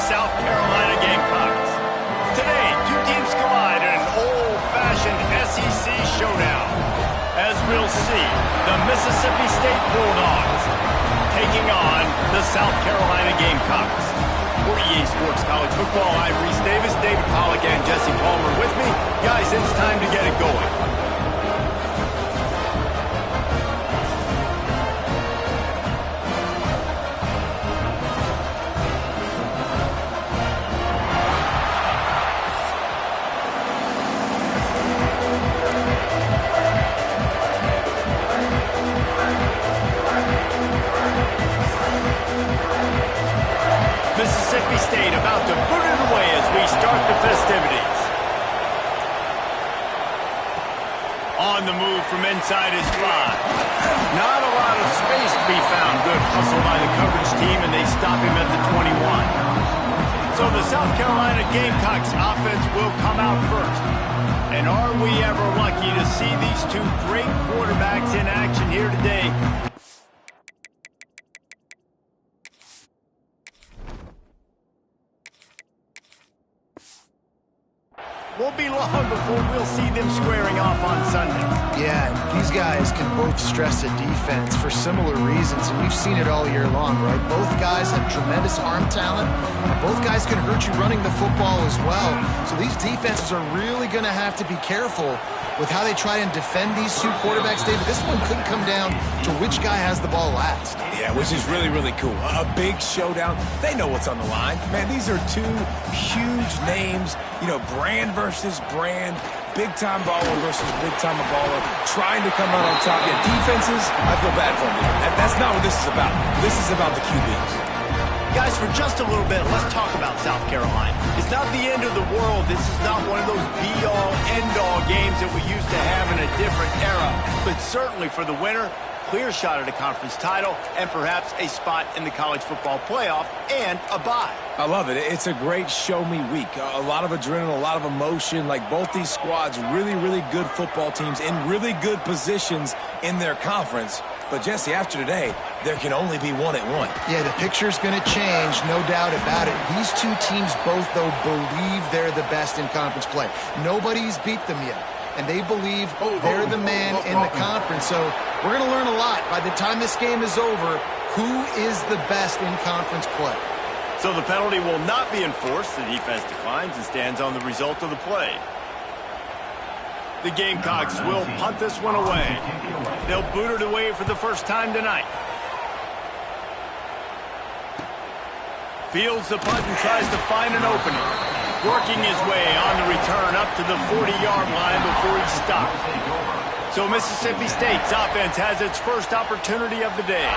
South Carolina Gamecocks. Today, two teams collide in an old-fashioned SEC showdown. As we'll see, the Mississippi State Bulldogs taking on the South Carolina Gamecocks. For EA Sports College Football, I'm Reese Davis, David Pollack, and Jesse Palmer with me. Guys, it's time to get it going. Mississippi State about to put it away as we start the festivities. On the move from inside his 5. Not a lot of space to be found. Good hustle by the coverage team, and they stop him at the 21. So the South Carolina Gamecocks offense will come out first. And are we ever lucky to see these two great quarterbacks in action here today? Won't be long before we'll see them squaring off on Sunday. Yeah, and these guys can both stress a defense for similar reasons, and we've seen it all year long, right? Both guys have tremendous arm talent, and both guys can hurt you running the football as well. So these defenses are really going to have to be careful with how they try and defend these two quarterbacks, David. This one could come down to which guy has the ball last. Yeah, which is really, really cool. A big showdown. They know what's on the line. Man, these are two huge names, brand versus brand, big-time baller versus big-time baller, trying to come out on top. Yeah, defenses, I feel bad for them. That's not what this is about. This is about the QBs. Guys, for just a little bit, let's talk about South Carolina. It's not the end of the world. This is not one of those be-all, end-all games that we used to have in a different era. But certainly for the winner, clear shot at a conference title and perhaps a spot in the college football playoff and a bye. I love it. It's a great show-me week. A lot of adrenaline, a lot of emotion. Like both these squads, really, really good football teams in really good positions in their conference. But, Jesse, after today, there can only be one at one. Yeah, the picture's going to change, no doubt about it. These two teams both, though, believe they're the best in conference play. Nobody's beat them yet, and they believe they're the man in the conference. So we're going to learn a lot. By the time this game is over, who is the best in conference play? So the penalty will not be enforced. The defense declines and stands on the result of the play. The Gamecocks will punt this one away. They'll boot it away for the first time tonight. Fields the punt and tries to find an opening. Working his way on the return up to the 40-yard line before he's stopped. So Mississippi State's offense has its first opportunity of the day.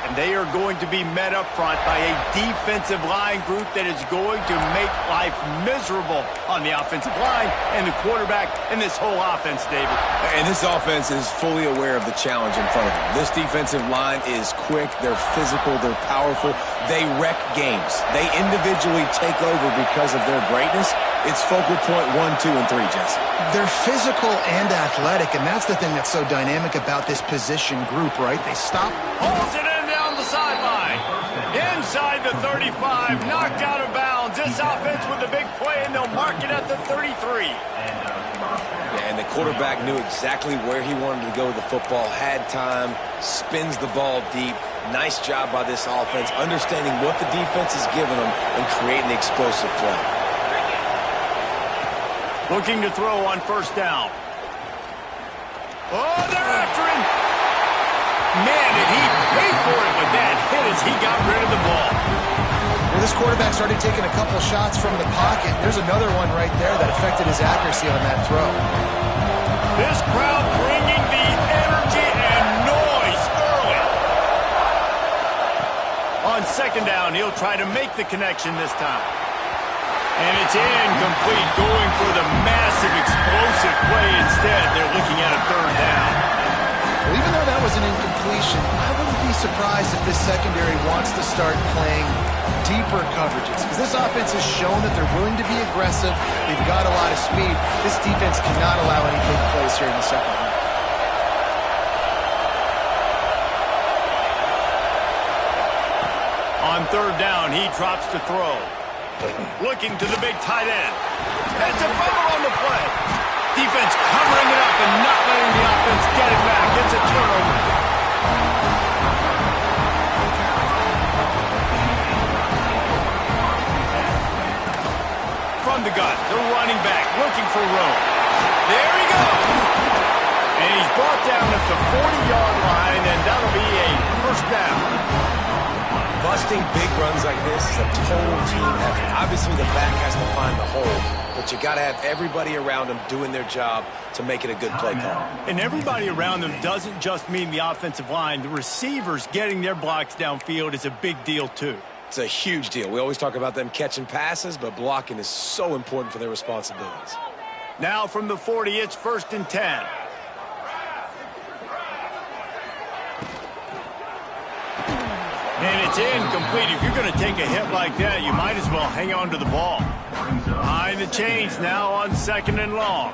And they are going to be met up front by a defensive line group that is going to make life miserable on the offensive line and the quarterback and this whole offense, David. And this offense is fully aware of the challenge in front of them. This defensive line is quick, they're physical, they're powerful, they wreck games. They individually take over because of their greatness. It's focal point 1, 2, and 3, Jesse. They're physical and athletic, and that's the thing that's so dynamic about this position group, right? They stop. Pulls it in down the sideline. Inside the 35, knocked out of bounds. This offense with a big play, and they'll mark it at the 33. Yeah, and the quarterback knew exactly where he wanted to go with the football, had time, spins the ball deep. Nice job by this offense, understanding what the defense is giving them and creating the explosive play. Looking to throw on first down. Oh, they're after him. Man, did he pay for it with that hit as he got rid of the ball. Well, this quarterback started taking a couple shots from the pocket. There's another one right there that affected his accuracy on that throw. This crowd bringing the energy and noise early. On second down, he'll try to make the connection this time. And it's incomplete, going for the massive explosive play instead. They're looking at a third down. Well, even though that was an incompletion, I wouldn't be surprised if this secondary wants to start playing deeper coverages, because this offense has shown that they're willing to be aggressive. They've got a lot of speed. This defense cannot allow any big plays here in the second half. On third down, he drops to throw. Looking to the big tight end. That's a fumble on the play. Defense covering it up and not letting the offense get it back. It's a turnover. From the gun, the running back looking for room. There he goes. And he's brought down at the 40-yard line, and that'll be a first down. Busting big runs like this is a total team effort. Obviously, the back has to find the hole, but you got to have everybody around them doing their job to make it a good play call. And everybody around them doesn't just mean the offensive line. The receivers getting their blocks downfield is a big deal, too. It's a huge deal. We always talk about them catching passes, but blocking is so important for their responsibilities. Now from the 40, it's 1st and 10. And it's incomplete. If you're going to take a hit like that, you might as well hang on to the ball. Behind the chains now on 2nd and long.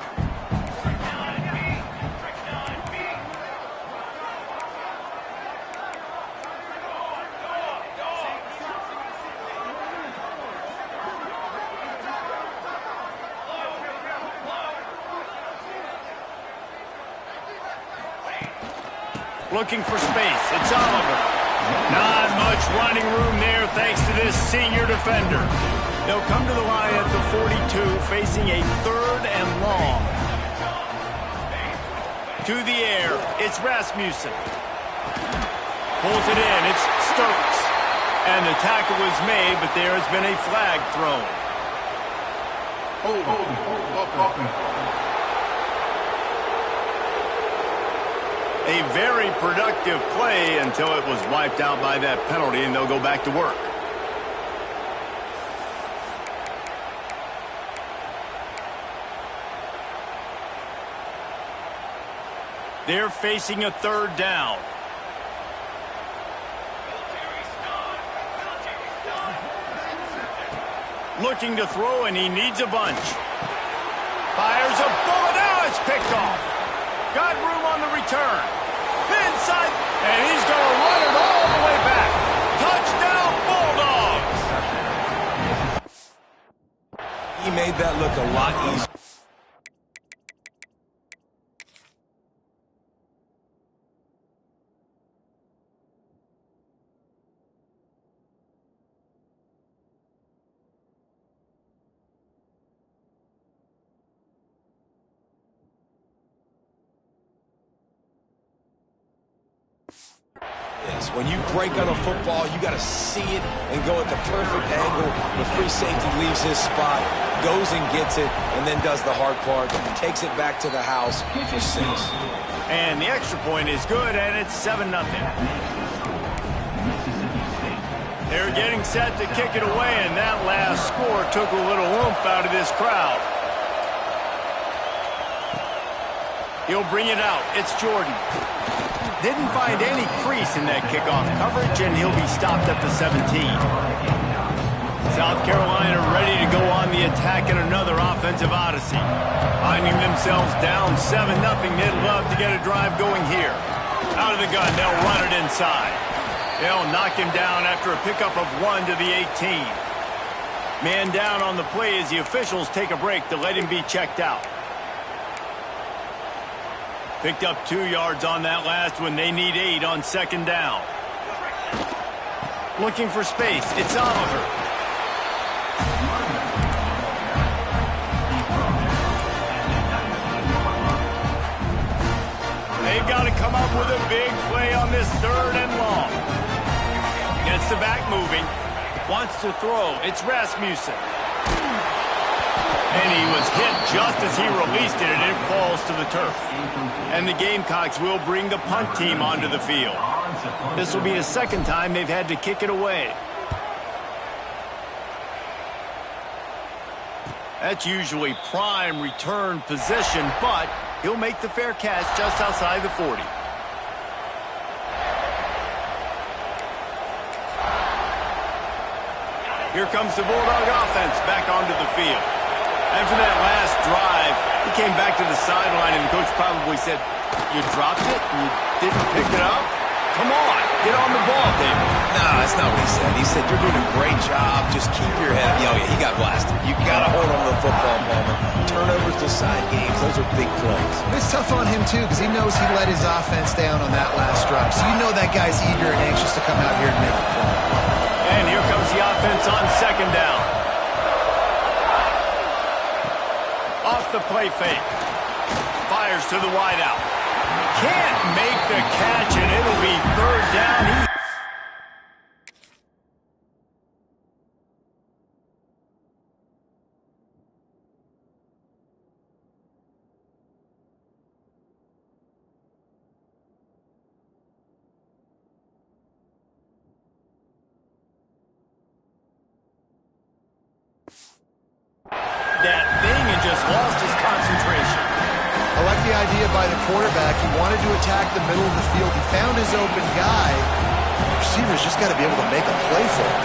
Looking for space. It's Oliver. Not much running room there thanks to this senior defender. They'll come to the line at the 42, facing a 3rd and long. To the air, it's Rasmussen. Pulls it in, it's Stokes. And the tackle was made, but there has been a flag thrown. A very productive play until it was wiped out by that penalty, and they'll go back to work. They're facing a 3rd down. Looking to throw, and he needs a bunch. Fires a bullet. Now it's picked off. Got room on the return. Inside, and he's going to run it all the way back. Touchdown, Bulldogs! He made that look a lot easier. When you break on a football, you got to see it and go at the perfect angle. The free safety leaves his spot, goes and gets it, and then does the hard part, takes it back to the house for 6. And the extra point is good, and it's 7-0. They're getting set to kick it away, and that last score took a little oomph out of this crowd. He'll bring it out. It's Jordan. Didn't find any crease in that kickoff coverage, and he'll be stopped at the 17. South Carolina ready to go on the attack in another offensive odyssey. Finding themselves down 7-0, they'd love to get a drive going here. Out of the gun, they'll run it inside. They'll knock him down after a pickup of 1 to the 18. Man down on the play as the officials take a break to let him be checked out. Picked up 2 yards on that last one. They need 8 on 2nd down. Looking for space. It's Oliver. They've got to come up with a big play on this 3rd and long. Gets the back moving. Wants to throw. It's Rasmussen. And he was hit just as he released it, and it falls to the turf. And the Gamecocks will bring the punt team onto the field. This will be the 2nd time they've had to kick it away. That's usually prime return position, but he'll make the fair catch just outside the 40. Here comes the Bulldog offense back onto the field. After that last drive, he came back to the sideline, and the coach probably said, "You dropped it? You didn't pick it up?" Come on, get on the ball, David. No, that's not what he said. He said, you're doing a great job. Just keep your head up. Yeah, he got blasted. You got to hold on to the football, Palmer. Turnovers decide games. Those are big plays. It's tough on him, too, because he knows he let his offense down on that last drive. So you know that guy's eager and anxious to come out here and make a play. And here comes the offense on second down. Off the play fake. Fires to the wideout. Can't make the catch, and it'll be third down. That thing and just lost his concentration. I like the idea by the quarterback. He wanted to attack the middle of the field. He found his open guy. The receiver's just got to be able to make a play for him.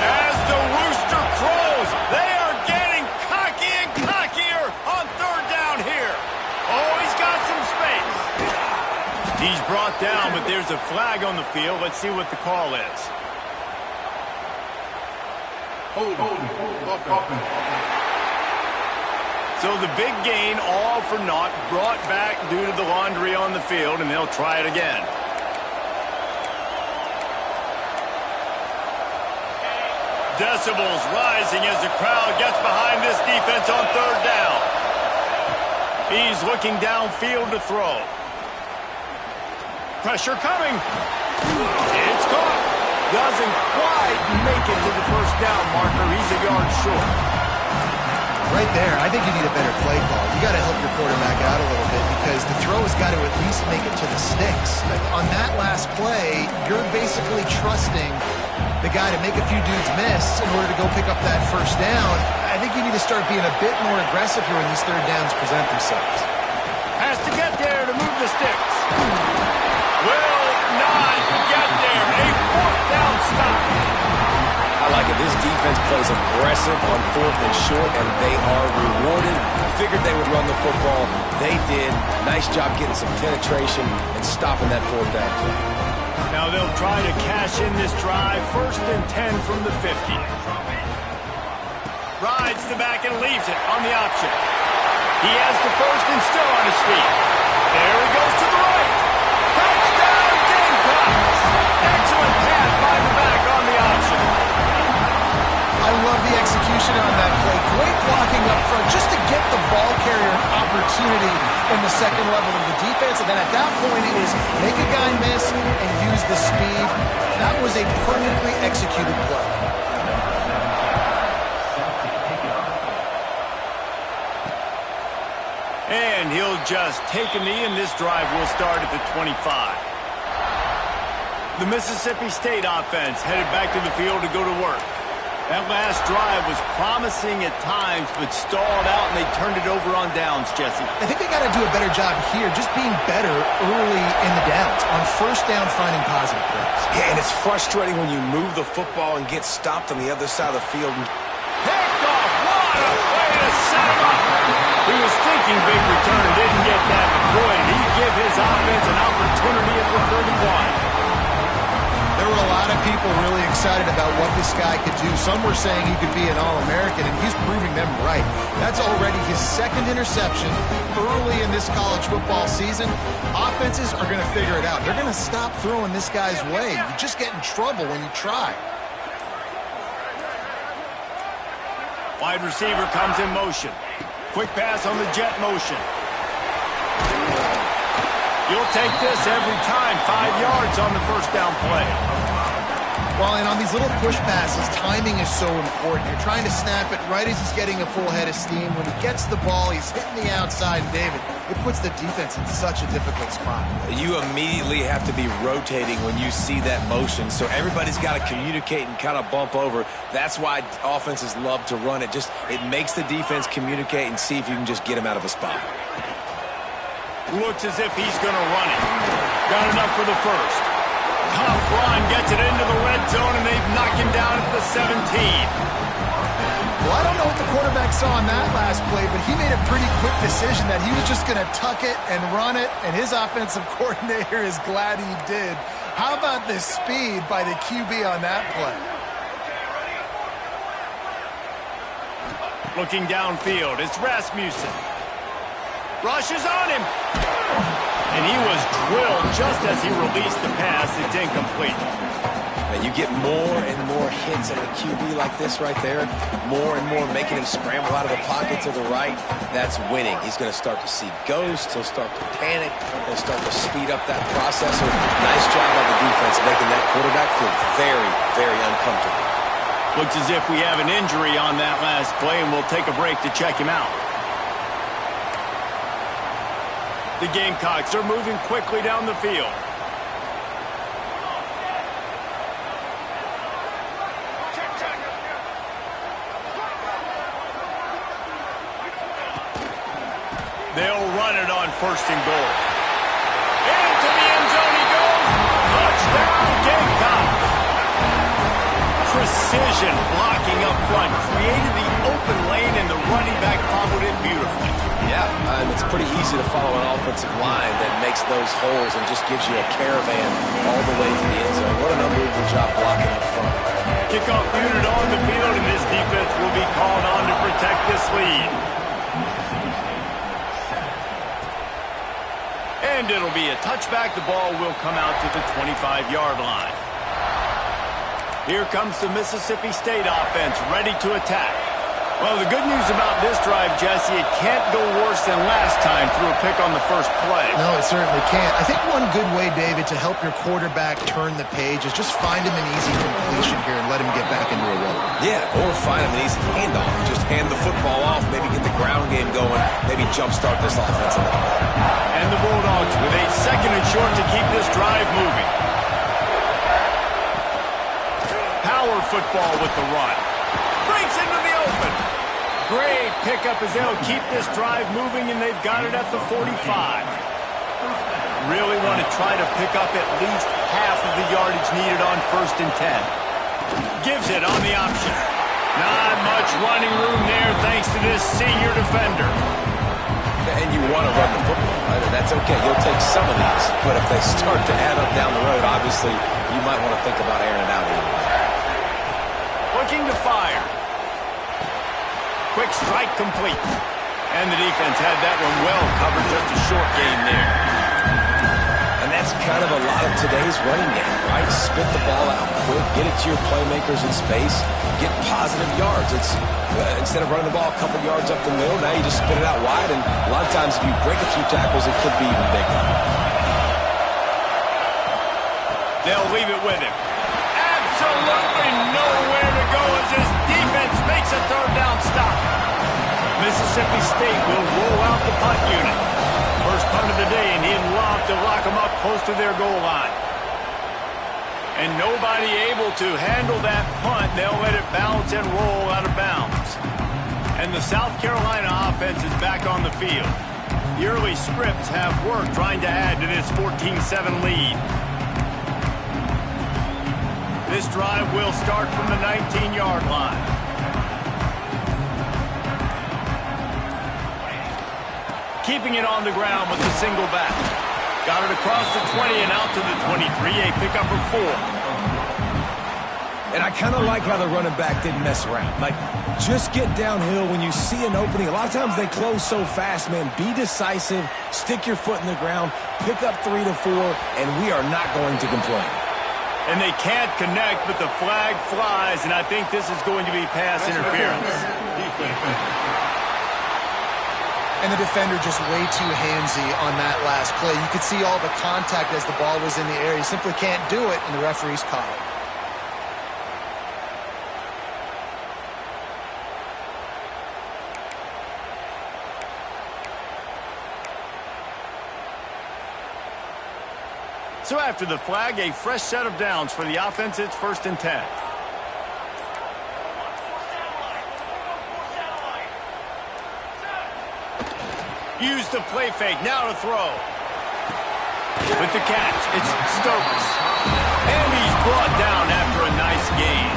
As the rooster crows, they are getting cocky and cockier on third down here. Oh, he's got some space. He's brought down, but there's a flag on the field. Let's see what the call is. Hold on. So the big gain, all for naught, brought back due to the laundry on the field, and they'll try it again. Decibels rising as the crowd gets behind this defense on third down. He's looking downfield to throw. Pressure coming. It's caught. Doesn't quite make it to the first down marker. He's a yard short. Right there, I think you need a better play call. You got to help your quarterback out a little bit because the throw has got to at least make it to the sticks. On that last play, you're basically trusting the guy to make a few dudes miss in order to go pick up that first down. I think you need to start being a bit more aggressive here when these third downs present themselves. Has to get there to move the sticks. Will not get there. A fourth down stop. I like it. This defense plays aggressive on fourth and short, and they are rewarded. Figured they would run the football. They did. Nice job getting some penetration and stopping that fourth down play. Now they'll try to cash in this drive. First and 10 from the 50. Rides the back and leaves it on the option. He has the first and still on his feet. There he goes to the right. Touchdown, Gamecocks. Excellent pass by the back on the option. I love the execution on that play. Great blocking up front just to get the ball carrier an opportunity in the second level of the defense. And then at that point, it was make a guy miss and use the speed. That was a perfectly executed play. And he'll just take a knee, and this drive will start at the 25. The Mississippi State offense headed back to the field to go to work. That last drive was promising at times, but stalled out, and they turned it over on downs, Jesse. I think they got to do a better job here, just being better early in the downs. On first down, finding positive plays. Yeah, and it's frustrating when you move the football and get stopped on the other side of the field. Picked off. What a way to set him up. He was thinking big return, didn't get that, but boy, did he give his offense an opportunity at the 31. There were a lot of people really excited about what this guy could do. Some were saying he could be an All-American, and he's proving them right. That's already his second interception early in this college football season. Offenses are going to figure it out. They're going to stop throwing this guy's way. You just get in trouble when you try. Wide receiver comes in motion. Quick pass on the jet motion. You'll take this every time. 5 yards on the first down play. Well, and on these little push passes, timing is so important. You're trying to snap it right as he's getting a full head of steam. When he gets the ball, he's hitting the outside, and David, it puts the defense in such a difficult spot. You immediately have to be rotating when you see that motion, so everybody's got to communicate and kind of bump over. That's why offenses love to run it. It makes the defense communicate and see if you can just get him out of a spot. Looks as if he's going to run it. Got enough for the first. Tough run, gets it into the red zone, and they've knocked him down at the 17. Well, I don't know what the quarterback saw on that last play, but he made a pretty quick decision that he was just going to tuck it and run it, and his offensive coordinator is glad he did. How about the speed by the QB on that play? Looking downfield, it's Rasmussen. Rushes on him. And he was drilled just as he released the pass. It's incomplete. And you get more and more hits at the QB like this right there. More and more making him scramble out of the pocket to the right. That's winning. He's going to start to see ghosts. He'll start to panic. He'll start to speed up that process. So nice job by the defense making that quarterback feel very, very uncomfortable. Looks as if we have an injury on that last play, and we'll take a break to check him out. The Gamecocks are moving quickly down the field. They'll run it on 1st and goal. Into the end zone he goes. Touchdown, Gamecocks. Precision blocking up front. Created the open lane, and the running back followed it beautifully. Yeah, it's pretty easy to follow an offensive line that makes those holes and just gives you a caravan all the way to the end zone. What an unbelievable job blocking up front. Kickoff unit on the field, and this defense will be called on to protect this lead. And it'll be a touchback. The ball will come out to the 25-yard line. Here comes the Mississippi State offense, ready to attack. Well, the good news about this drive, Jesse, it can't go worse than last time through a pick on the first play. No, it certainly can't. I think one good way, David, to help your quarterback turn the page is just find him an easy completion here and let him get back into a rhythm. Yeah, or find him an easy handoff. Just hand the football off, maybe get the ground game going, maybe jumpstart this offense a little bit. And the Bulldogs with a 2nd and short to keep this drive moving. Power football with the run. Breaks into the open. Great pickup as they'll keep this drive moving, and they've got it at the 45. Really want to try to pick up at least half of the yardage needed on 1st and 10. Gives it on the option. Not much running room there thanks to this senior defender. And you want to run the football, right? And that's okay. You'll take some of these. But if they start to add up down the road, obviously, you might want to think about airing it out a little bit. Looking to fire. Quick strike complete. And the defense had that one well covered. Just a short gain there. And that's kind of a lot of today's running game, right? Spit the ball out quick. Get it to your playmakers in space. Get positive yards. It's instead of running the ball a couple yards up the middle, now you just spit it out wide. And a lot of times if you break a few tackles, it could be even bigger. They'll leave it with him. Absolutely nowhere to go as this defense makes a 3rd down stop. Mississippi State will roll out the punt unit. First punt of the day, and he'd love to lock them up close to their goal line. And nobody able to handle that punt. They'll let it bounce and roll out of bounds. And the South Carolina offense is back on the field. The early scripts have worked trying to add to this 14-7 lead. This drive will start from the 19-yard line. Keeping it on the ground with the single back. Got it across the 20 and out to the 23, a pickup of 4. And I kind of like how the running back didn't mess around. Like, just get downhill when you see an opening. A lot of times they close so fast, man. Be decisive, stick your foot in the ground, pick up 3 to 4, and we are not going to complain. And they can't connect, but the flag flies, and I think this is going to be pass interference. And the defender just way too handsy on that last play. You could see all the contact as the ball was in the air. He simply can't do it, and the referee's caught it. So after the flag, a fresh set of downs for the offense. It's 1st and 10. Use the play fake. Now to throw. With the catch, it's Stokes. And he's brought down after a nice gain.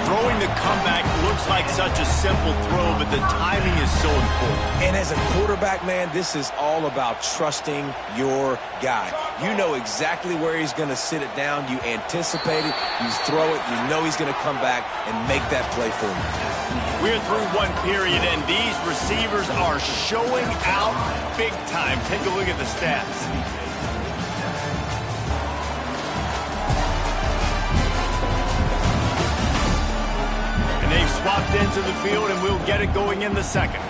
Throwing the comeback looks like such a simple throw, but the timing is so important. And as a quarterback, man, this is all about trusting your guy. You know exactly where he's going to sit it down. You anticipate it. You throw it. You know he's going to come back and make that play for you. We're through one period, and these receivers are showing out big time. Take a look at the stats. And they've swapped into the field, and we'll get it going in the second.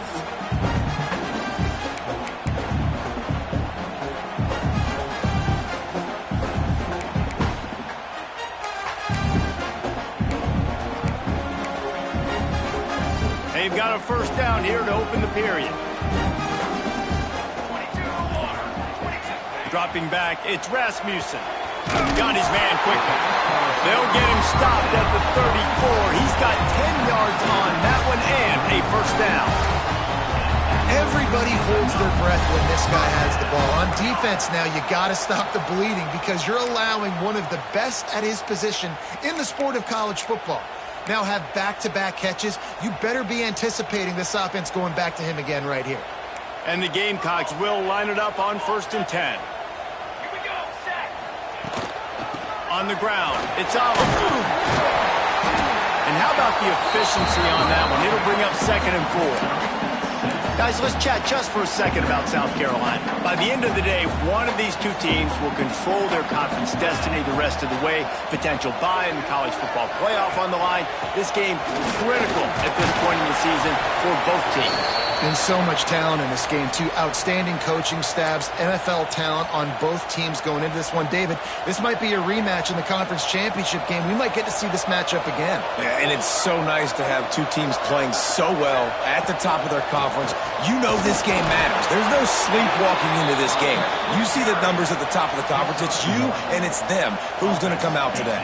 They've got a first down here to open the period. Dropping back, it's Rasmussen. Got his man quickly. They'll get him stopped at the 34. He's got 10 yards on that one and a first down. Everybody holds their breath when this guy has the ball. On defense now, you got to stop the bleeding because you're allowing one of the best at his position in the sport of college football. Now have back-to-back catches. You better be anticipating this offense going back to him again right here. And the Gamecocks will line it up on 1st and 10. Here we go, set. On the ground, it's Oliver. And how about the efficiency on that one? It'll bring up 2nd and 4. Guys, let's chat just for a second about South Carolina. By the end of the day, one of these two teams will control their conference destiny the rest of the way. Potential bye in the college football playoff on the line. This game critical at this point in the season for both teams. And so much talent in this game, too. Outstanding coaching staffs, NFL talent on both teams going into this one. David, this might be a rematch in the conference championship game. We might get to see this matchup again. Yeah, and it's so nice to have two teams playing so well at the top of their conference. You know this game matters. There's no sleepwalking into this game. You see the numbers at the top of the conference. It's you and it's them. Who's going to come out today?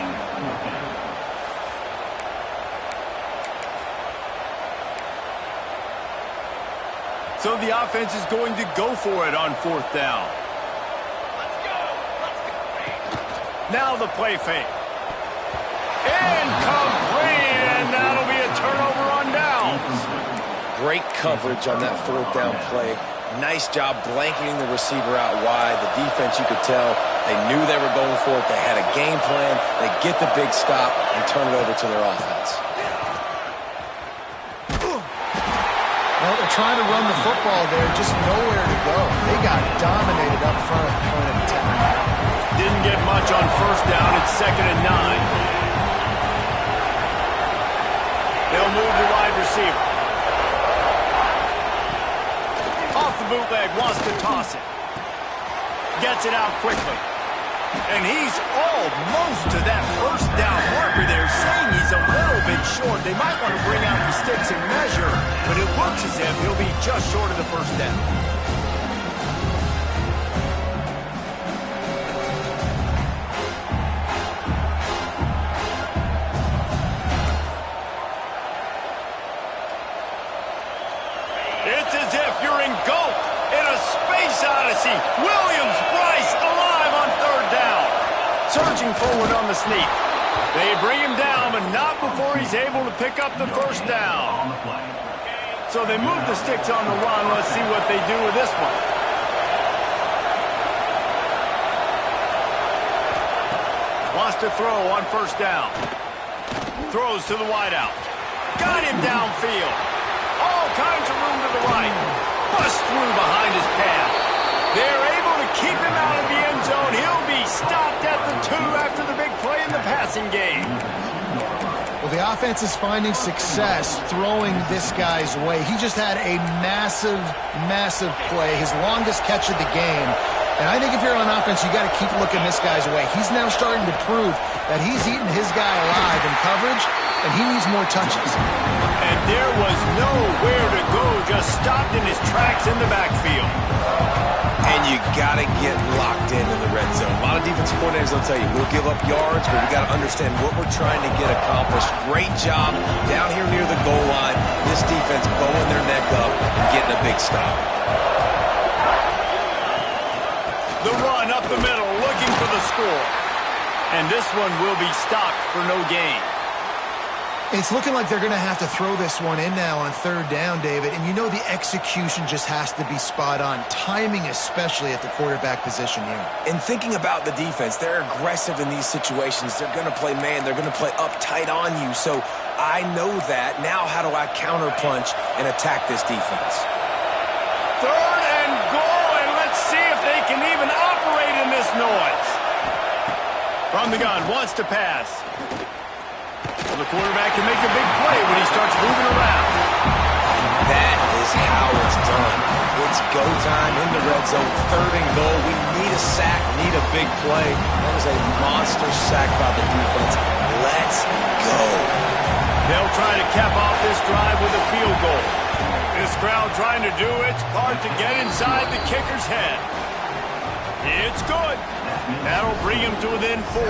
So the offense is going to go for it on 4th down. Let's go. Now the play fake. Incomplete, and that'll be a turnover on downs. Great coverage on that 4th down play. Nice job blanketing the receiver out wide. The defense, you could tell, they knew they were going for it. They had a game plan. They get the big stop and turn it over to their offense. Well, they're trying to run the football there, just nowhere to go. They got dominated up front at the point of attack. Didn't get much on 1st down. It's 2nd and 9. They'll move the wide receiver. Off the bootleg, wants to toss it. Gets it out quickly. And he's almost to that 1st down marker there, saying he's a little bit short. They might want to bring out the sticks and measure, but it looks as if he'll be just short of the 1st down. It's as if you're engulfed in a space odyssey. Williams-Brice alive on 3rd down. Surging forward on the sneak. They bring him down, but not before he's able to pick up the 1st down. So they move the sticks on the run. Let's see what they do with this one. Wants to throw on 1st down. Throws to the wideout. Got him downfield. All kinds of room to the right. Bust through behind his pad. They're able to keep him out of the end zone. He'll be stopped at the 2 after the big play in the passing game. Well, the offense is finding success throwing this guy's way. He just had a massive, massive play, his longest catch of the game. And I think if you're on offense, you got to keep looking this guy's way. He's now starting to prove that he's eating his guy alive in coverage, and he needs more touches. And there was nowhere to go, just stopped in his tracks in the backfield. And you got to get locked in the red zone. A lot of defensive coordinators will tell you, we'll give up yards, but we got to understand what we're trying to get accomplished. Great job down here near the goal line. This defense bowing their neck up and getting a big stop. The run up the middle, looking for the score. And this one will be stopped for no gain. It's looking like they're going to have to throw this one in now on third down, David. And you know the execution just has to be spot on. Timing especially at the quarterback position here. And thinking about the defense, they're aggressive in these situations. They're going to play man. They're going to play uptight on you. So I know that. Now how do I counterpunch and attack this defense? Third and goal, and let's see if they can even operate in this noise. From the gun, wants to pass. Well, the quarterback can make a big play when he starts moving around. That is how it's done. It's go time in the red zone, third and goal. We need a sack, need a big play. That was a monster sack by the defense. Let's go. They'll try to cap off this drive with a field goal. This crowd trying to do its part to get inside the kicker's head. It's good. That'll bring him to within 4.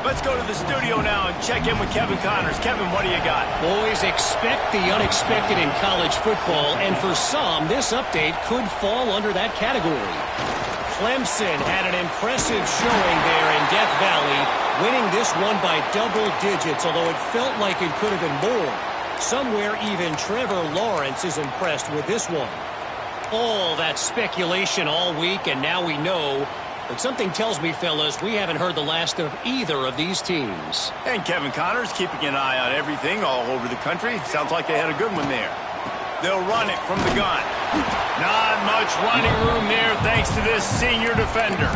Let's go to the studio now and check in with Kevin Connors. Kevin, what do you got? Boys, expect the unexpected in college football, and for some, this update could fall under that category. Clemson had an impressive showing there in Death Valley, winning this one by double digits, although it felt like it could have been more. Somewhere even Trevor Lawrence is impressed with this one. All that speculation all week, and now we know. But something tells me, fellas, we haven't heard the last of either of these teams. And Kevin Connors keeping an eye on everything all over the country. Sounds like they had a good one there. They'll run it from the gun. Not much running room there thanks to this senior defender.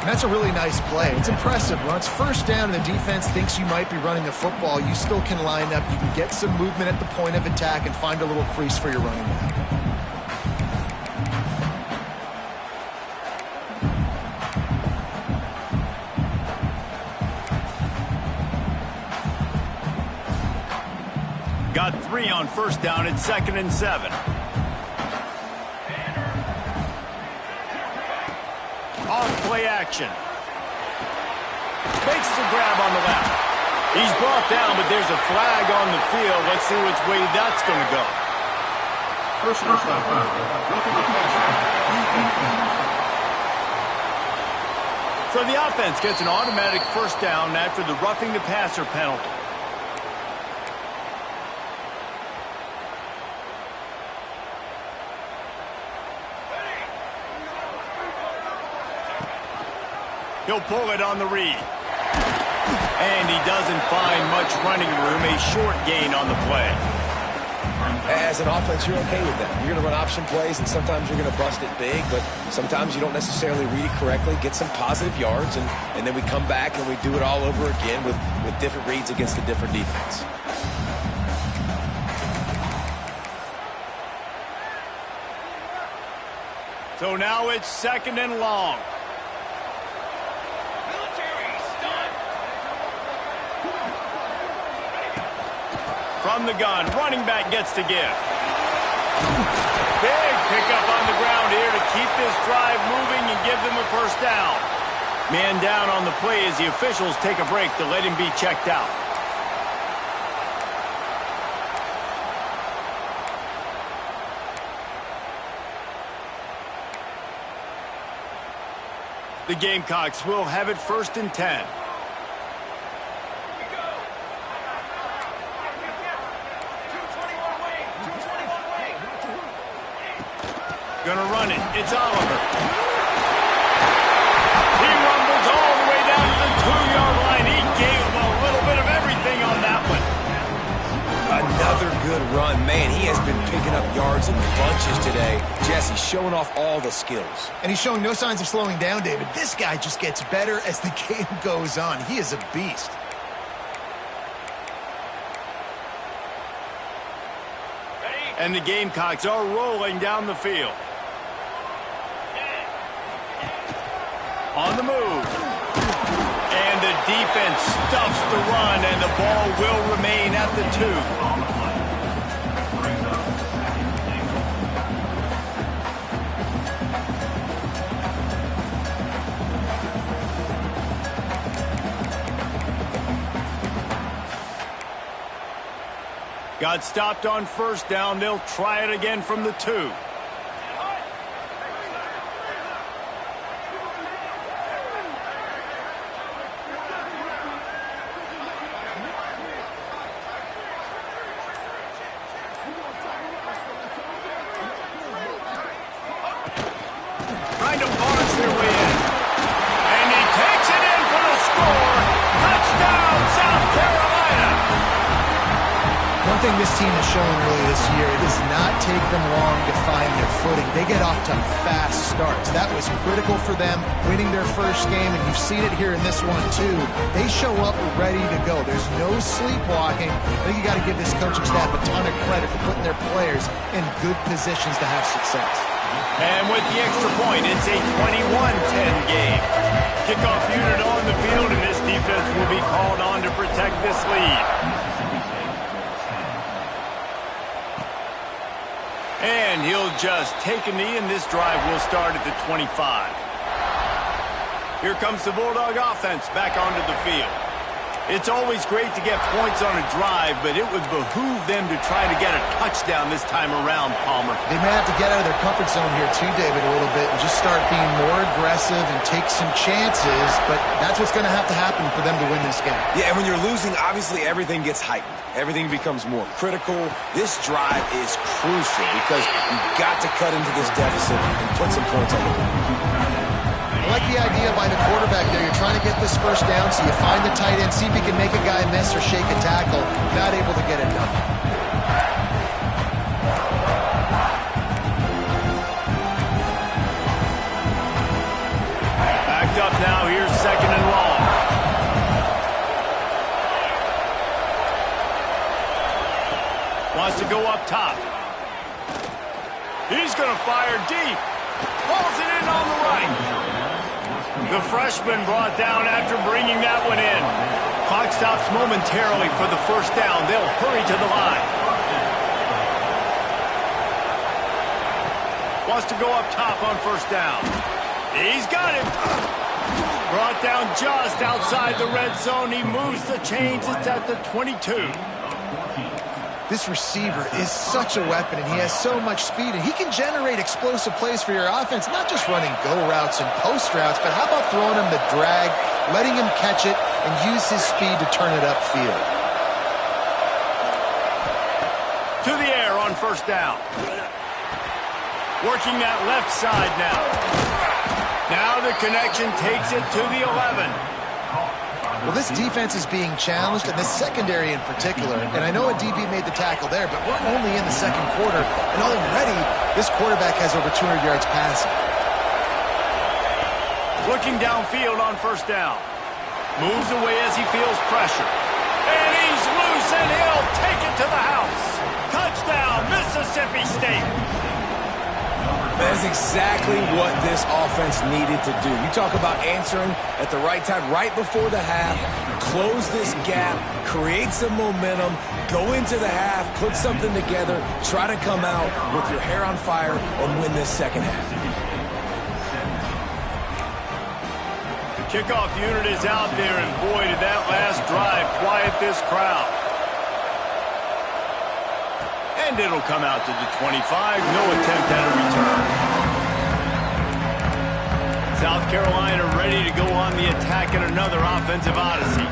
And that's a really nice play. It's impressive. When it's first down and the defense thinks you might be running the football, you still can line up. You can get some movement at the point of attack and find a little crease for your running back. Got 3 on first down. It's 2nd and 7. Off play action. Makes the grab on the left. He's brought down, but there's a flag on the field. Let's see which way that's going to go. Personal foul. So the offense gets an automatic first down after the roughing the passer penalty. He'll pull it on the read. And he doesn't find much running room. A short gain on the play. As an offense, you're okay with that. You're going to run option plays, and sometimes you're going to bust it big, but sometimes you don't necessarily read it correctly, get some positive yards, and then we come back and we do it all over again with different reads against a different defense. So now it's 2nd and long. From the gun, running back gets to give. Big pickup on the ground here to keep this drive moving and give them a first down. Man down on the play as the officials take a break to let him be checked out. The Gamecocks will have it 1st and 10. Gonna run it. It's Oliver. He rumbles all the way down to the 2-yard line. He gave him a little bit of everything on that one. Another good run. Man, he has been picking up yards in bunches today. Jesse showing off all the skills. And he's showing no signs of slowing down, David. This guy just gets better as the game goes on. He is a beast. And the Gamecocks are rolling down the field. On the move. And the defense stuffs the run, and the ball will remain at the 2. Got stopped on first down. They'll try it again from the 2. trying to barge their way in. And he takes it in for the score. Touchdown, South Carolina. One thing this team has shown early this year, it does not take them long to find their footing. They get off to fast starts. That was critical for them, winning their first game, and you've seen it here in this one too. They show up ready to go. There's no sleepwalking. I think you got to give this coaching staff a ton of credit for putting their players in good positions to have success. And with the extra point, it's a 21-10 game. Kickoff unit on the field, and this defense will be called on to protect this lead. And he'll just take a knee, and this drive will start at the 25. Here comes the Bulldog offense back onto the field. It's always great to get points on a drive, but it would behoove them to try to get a touchdown this time around, Palmer. They may have to get out of their comfort zone here too, David, a little bit and just start being more aggressive and take some chances, but that's what's going to happen for them to win this game. Yeah, and when you're losing, obviously everything gets heightened. Everything becomes more critical. This drive is crucial because you've got to cut into this deficit and put some points on the board. I like the idea by the quarterback there. You're trying to get this first down, so you find the tight end, see if he can make a guy miss or shake a tackle. Not able to get it done. Backed up now. Here's second and long. Wants to go up top. He's going to fire deep. Pulls it in on the right. The freshman brought down after bringing that one in. Clock stops momentarily for the first down. They'll hurry to the line. Wants to go up top on first down. He's got it. Brought down just outside the red zone. He moves the chains. It's at the 22. This receiver is such a weapon, and he has so much speed, and he can generate explosive plays for your offense, not just running go routes and post routes, but how about throwing him the drag, letting him catch it, and use his speed to turn it upfield. To the air on first down. Working that left side now. Now the connection takes it to the 11. Well, this defense is being challenged, and the secondary in particular. And I know a DB made the tackle there, but we're only in the second quarter, and already this quarterback has over 200 yards passing. Looking downfield on first down. Moves away as he feels pressure. And he's loose, and he'll take it to the house. Touchdown, Mississippi State. That is exactly what this offense needed to do. You talk about answering at the right time, right before the half, close this gap, create some momentum, go into the half, put something together, try to come out with your hair on fire and win this second half. The kickoff unit is out there, and boy, did that last drive quiet this crowd. And it'll come out to the 25. No attempt at a return. South Carolina ready to go on the attack in another offensive odyssey.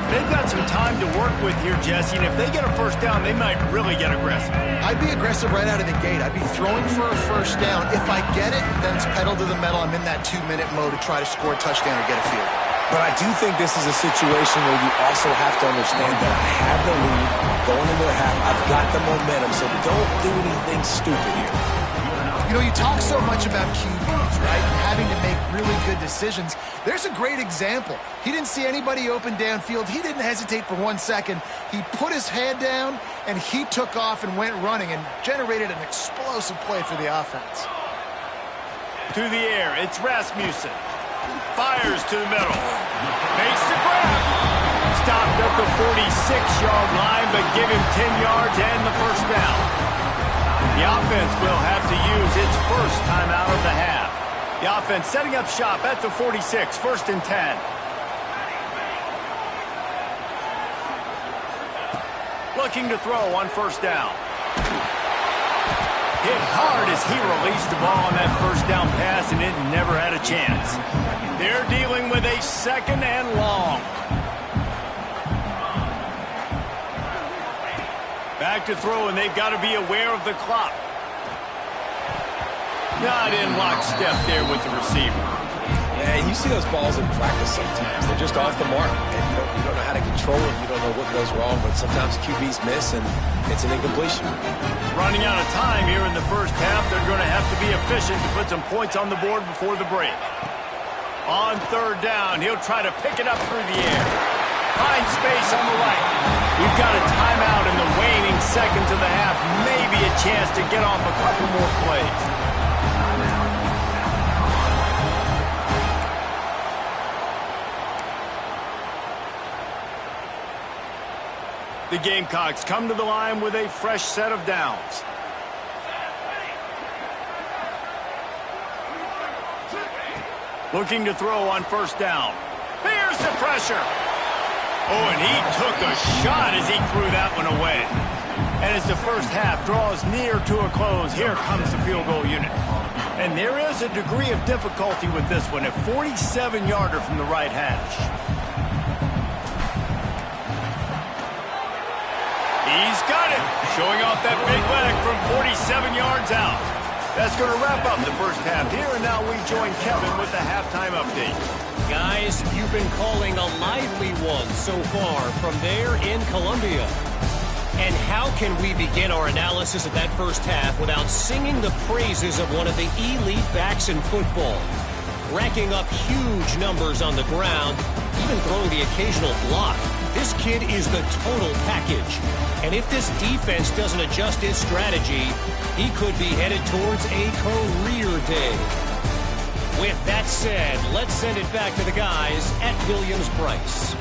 They've got some time to work with here, Jesse, and if they get a first down, they might really get aggressive. I'd be aggressive right out of the gate. I'd be throwing for a first down. If I get it, then it's pedal to the metal. I'm in that 2-minute mode to try to score a touchdown or get a field. But I do think this is a situation where you also have to understand that I have the lead going into the half. I've got the momentum, so don't do anything stupid here. You know, you talk so much about QBs, right? And having to make really good decisions. There's a great example. He didn't see anybody open downfield. He didn't hesitate for 1 second. He put his head down, and he took off and went running and generated an explosive play for the offense. To the air, it's Rasmussen. Fires to the middle. Makes the grab. Stopped at the 46-yard line, but give him 10 yards and the first down. The offense will have to use its first timeout of the half. The offense setting up shop at the 46, first and 10. Looking to throw on first down. Hit hard as he released the ball on that first down pass, and it never had a chance. They're dealing with a second and long. Back to throw, and they've got to be aware of the clock. Not in lockstep there with the receiver. Yeah, you see those balls in practice sometimes. They're just off the mark. And you don't know how to control it. You don't know what goes wrong. But sometimes QBs miss, and it's an incompletion. Running out of time here in the first half. They're going to have to be efficient to put some points on the board before the break. On third down, he'll try to pick it up through the air. Finds space on the right. We've got a timeout in the waning seconds of the half. Maybe a chance to get off a couple more plays. The Gamecocks come to the line with a fresh set of downs. Looking to throw on first down. Here's the pressure. Oh, and he took a shot as he threw that one away. And as the first half draws near to a close, here comes the field goal unit. And there is a degree of difficulty with this one, a 47-yarder from the right hash. He's got it, showing off that big leg from 47 yards out. That's going to wrap up the first half here, and now we join Kevin with the halftime update. Guys, you've been calling a lively one so far from there in Columbia. And how can we begin our analysis of that first half without singing the praises of one of the elite backs in football? Racking up huge numbers on the ground, even throwing the occasional block. This kid is the total package. And if this defense doesn't adjust its strategy, he could be headed towards a career day. With that said, let's send it back to the guys at Williams-Brice.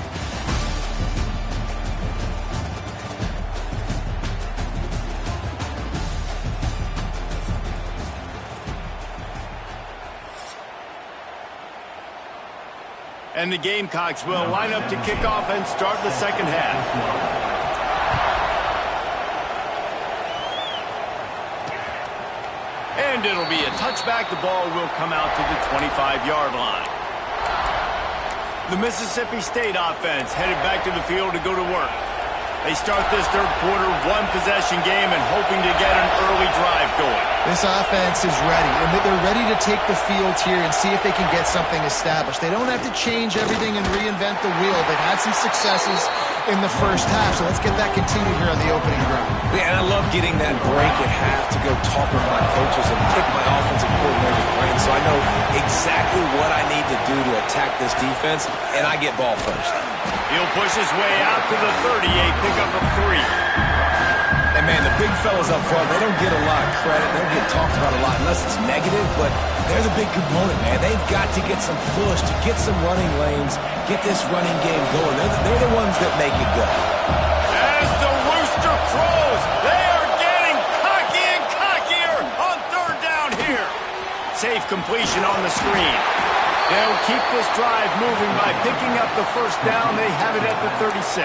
And the Gamecocks will line up to kick off and start the second half. And it'll be a touchback. The ball will come out to the 25-yard line. The Mississippi State offense headed back to the field to go to work. They start this third quarter one-possession game and hoping to get an early drive going. This offense is ready, and they're ready to take the field here and see if they can get something established. They don't have to change everything and reinvent the wheel. They've had some successes in the first half, so let's get that continued here on the opening drive. Yeah, and I love getting that break at half to go talk with my coaches and pick my offensive coordinator's brain so I know exactly what I need to do to attack this defense, and I get ball first. He'll push his way out to the 30, a pickup of 3. And, man, the big fellas up front, they don't get a lot of credit. They don't get talked about a lot unless it's negative, but they're the big component, man. They've got to get some push, to get some running lanes, get this running game going. They're the ones that make it go. As the rooster crows, they are getting cocky and cockier on third down here. Safe completion on the screen. They'll keep this drive moving by picking up the first down. They have it at the 36.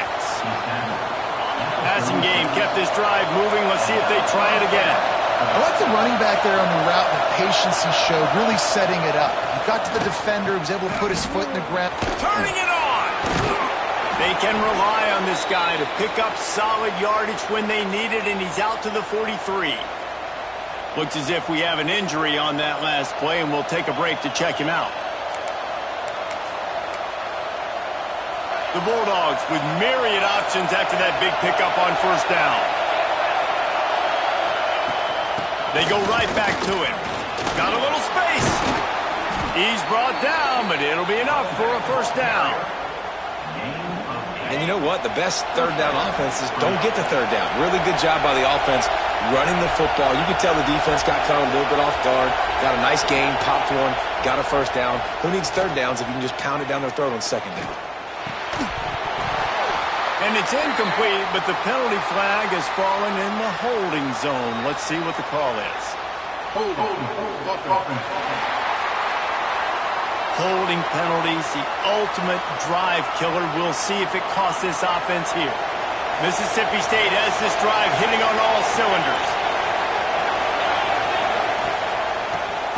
Passing game kept this drive moving. Let's see if they try it again. I like the running back there on the route and the patience he showed, really setting it up. He got to the defender, he was able to put his foot in the ground. Turning it on! They can rely on this guy to pick up solid yardage when they need it, and he's out to the 43. Looks as if we have an injury on that last play, and we'll take a break to check him out. The Bulldogs with myriad options after that big pickup on first down. They go right back to him. Got a little space. He's brought down, but it'll be enough for a first down. And you know what? The best third down offenses don't get the third down. Really good job by the offense running the football. You could tell the defense got caught a little bit off guard. Got a nice gain, popped one, got a first down. Who needs third downs if you can just pound it down their throat on second down? And it's incomplete, but the penalty flag has fallen in the holding zone. Let's see what the call is. Holding penalties, the ultimate drive killer. We'll see if it costs this offense here. Mississippi State has this drive hitting on all cylinders.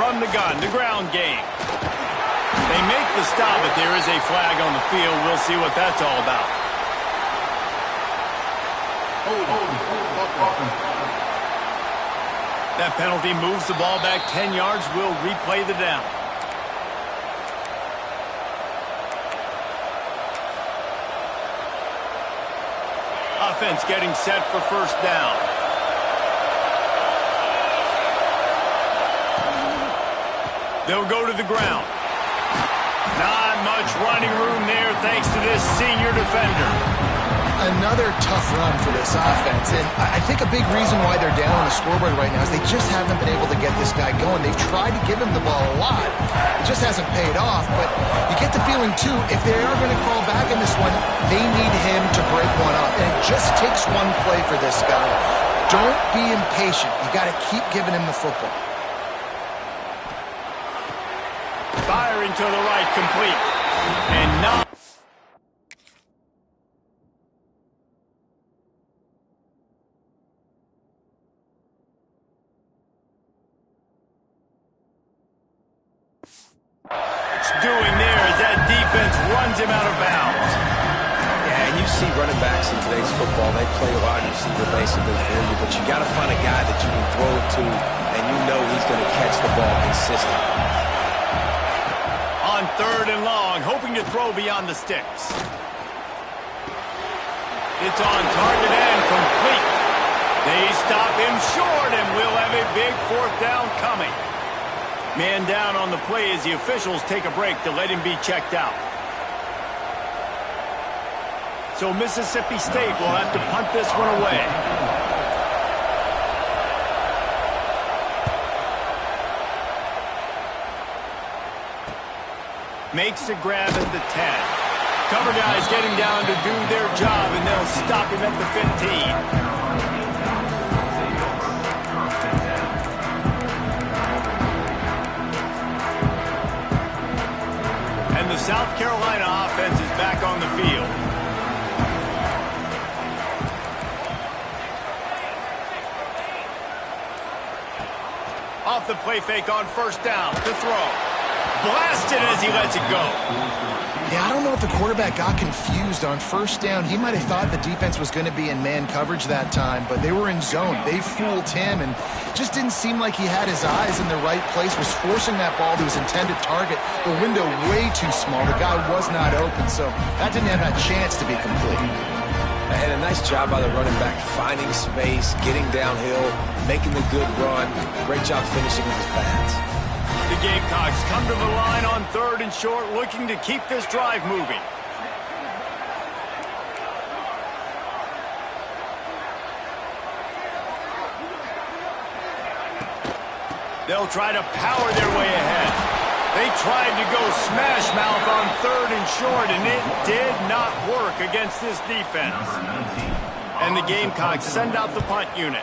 From the gun, the ground game. They make the stop, but there is a flag on the field. We'll see what that's all about. That penalty moves the ball back 10 yards. We'll replay the down. Offense getting set for first down. They'll go to the ground. Not much running room there thanks to this senior defender. Another tough run for this offense, and I think a big reason why they're down on the scoreboard right now is they just haven't been able to get this guy going. They've tried to give him the ball a lot. It just hasn't paid off, but you get the feeling, too, if they are going to fall back in this one, they need him to break one up, and it just takes one play for this guy. Don't be impatient. You got to keep giving him the football. Firing to the right, complete. And not... doing there as that defense runs him out of bounds. Yeah, and you see running backs in today's football, they play wide receiver basically for you, but you got to find a guy that you can throw it to, and you know he's going to catch the ball consistently. On 3rd and long, hoping to throw beyond the sticks. It's on target and complete. They stop him short, and we'll have a big 4th down coming. Man down on the play as the officials take a break to let him be checked out. So Mississippi State will have to punt this one away. Makes the grab at the 10. Cover guys getting down to do their job, and they'll stop him at the 15. The South Carolina offense is back on the field. Off the play fake on 1st down to throw. Blasted as he lets it go. Yeah, I don't know if the quarterback got confused on 1st down. He might have thought the defense was going to be in man coverage that time, but they were in zone. They fooled him, and just didn't seem like he had his eyes in the right place, was forcing that ball to his intended target. The window way too small. The guy was not open, so that didn't have a chance to be complete. And a nice job by the running back, finding space, getting downhill, making the good run. Great job finishing with his pads. The Gamecocks come to the line on 3rd and short, looking to keep this drive moving. They'll try to power their way ahead. They tried to go smash mouth on 3rd and short, and it did not work against this defense. And the Gamecocks send out the punt unit.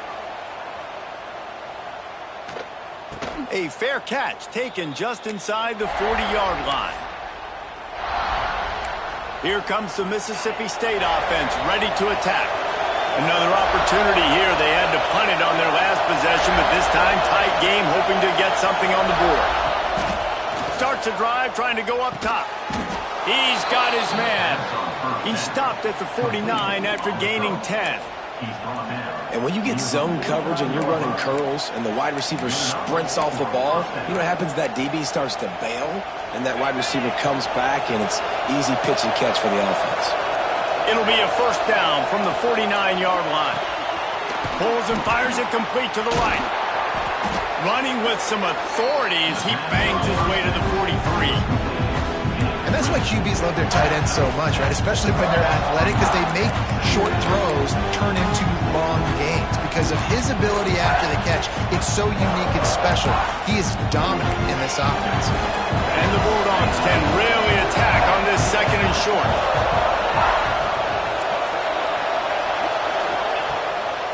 A fair catch taken just inside the 40-yard line. Here comes the Mississippi State offense ready to attack. Another opportunity here. They had to punt it on their last possession, but this time tight game, hoping to get something on the board. Starts a drive trying to go up top. He's got his man. He stopped at the 49 after gaining 10. And when you get zone coverage and you're running curls and the wide receiver sprints off the ball, you know what happens? That DB starts to bail, and that wide receiver comes back, and it's easy pitch and catch for the offense. It'll be a 1st down from the 49-yard line. Pulls and fires it complete to the right. Running with some authority as he bangs his way to the 43. And that's why QBs love their tight ends so much, right? Especially when they're athletic, because they make short throws turn into long gains. Because of his ability after the catch, it's so unique and special. He is dominant in this offense. And the Bulldogs can really attack on this 2nd and short.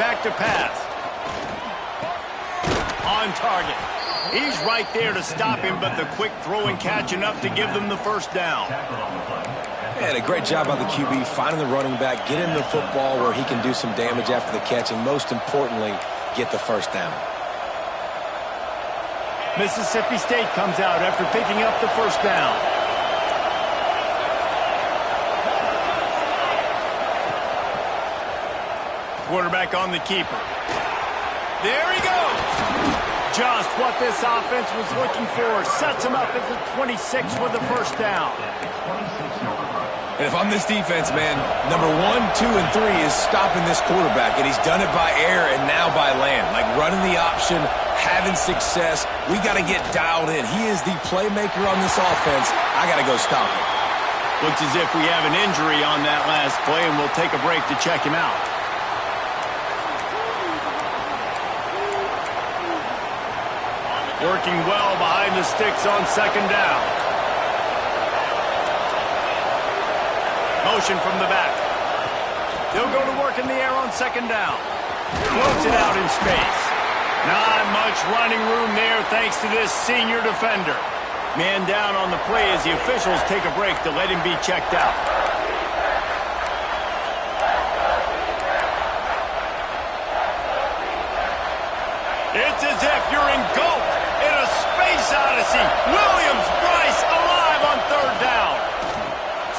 Back to pass. On target. He's right there to stop him, but the quick throw and catch enough to give them the 1st down. And a great job by the QB finding the running back, get him the football where he can do some damage after the catch, and most importantly, get the 1st down. Mississippi State comes out after picking up the 1st down. Quarterback on the keeper. There he goes. Just what this offense was looking for. Sets him up at the 26 for the first down. And if I'm this defense, man, number 1, 2, and 3 is stopping this quarterback, and he's done it by air and now by land. Like running the option, having success. We got to get dialed in. He is the playmaker on this offense. I got to go stop him. Looks as if we have an injury on that last play, and we'll take a break to check him out. Working well behind the sticks on second down. Motion from the back. They'll go to work in the air on second down. Floats it out in space. Not much running room there thanks to this senior defender. Man down on the play as the officials take a break to let him be checked out. It's as if you're engulfed in a space odyssey. Williams-Brice alive on third down.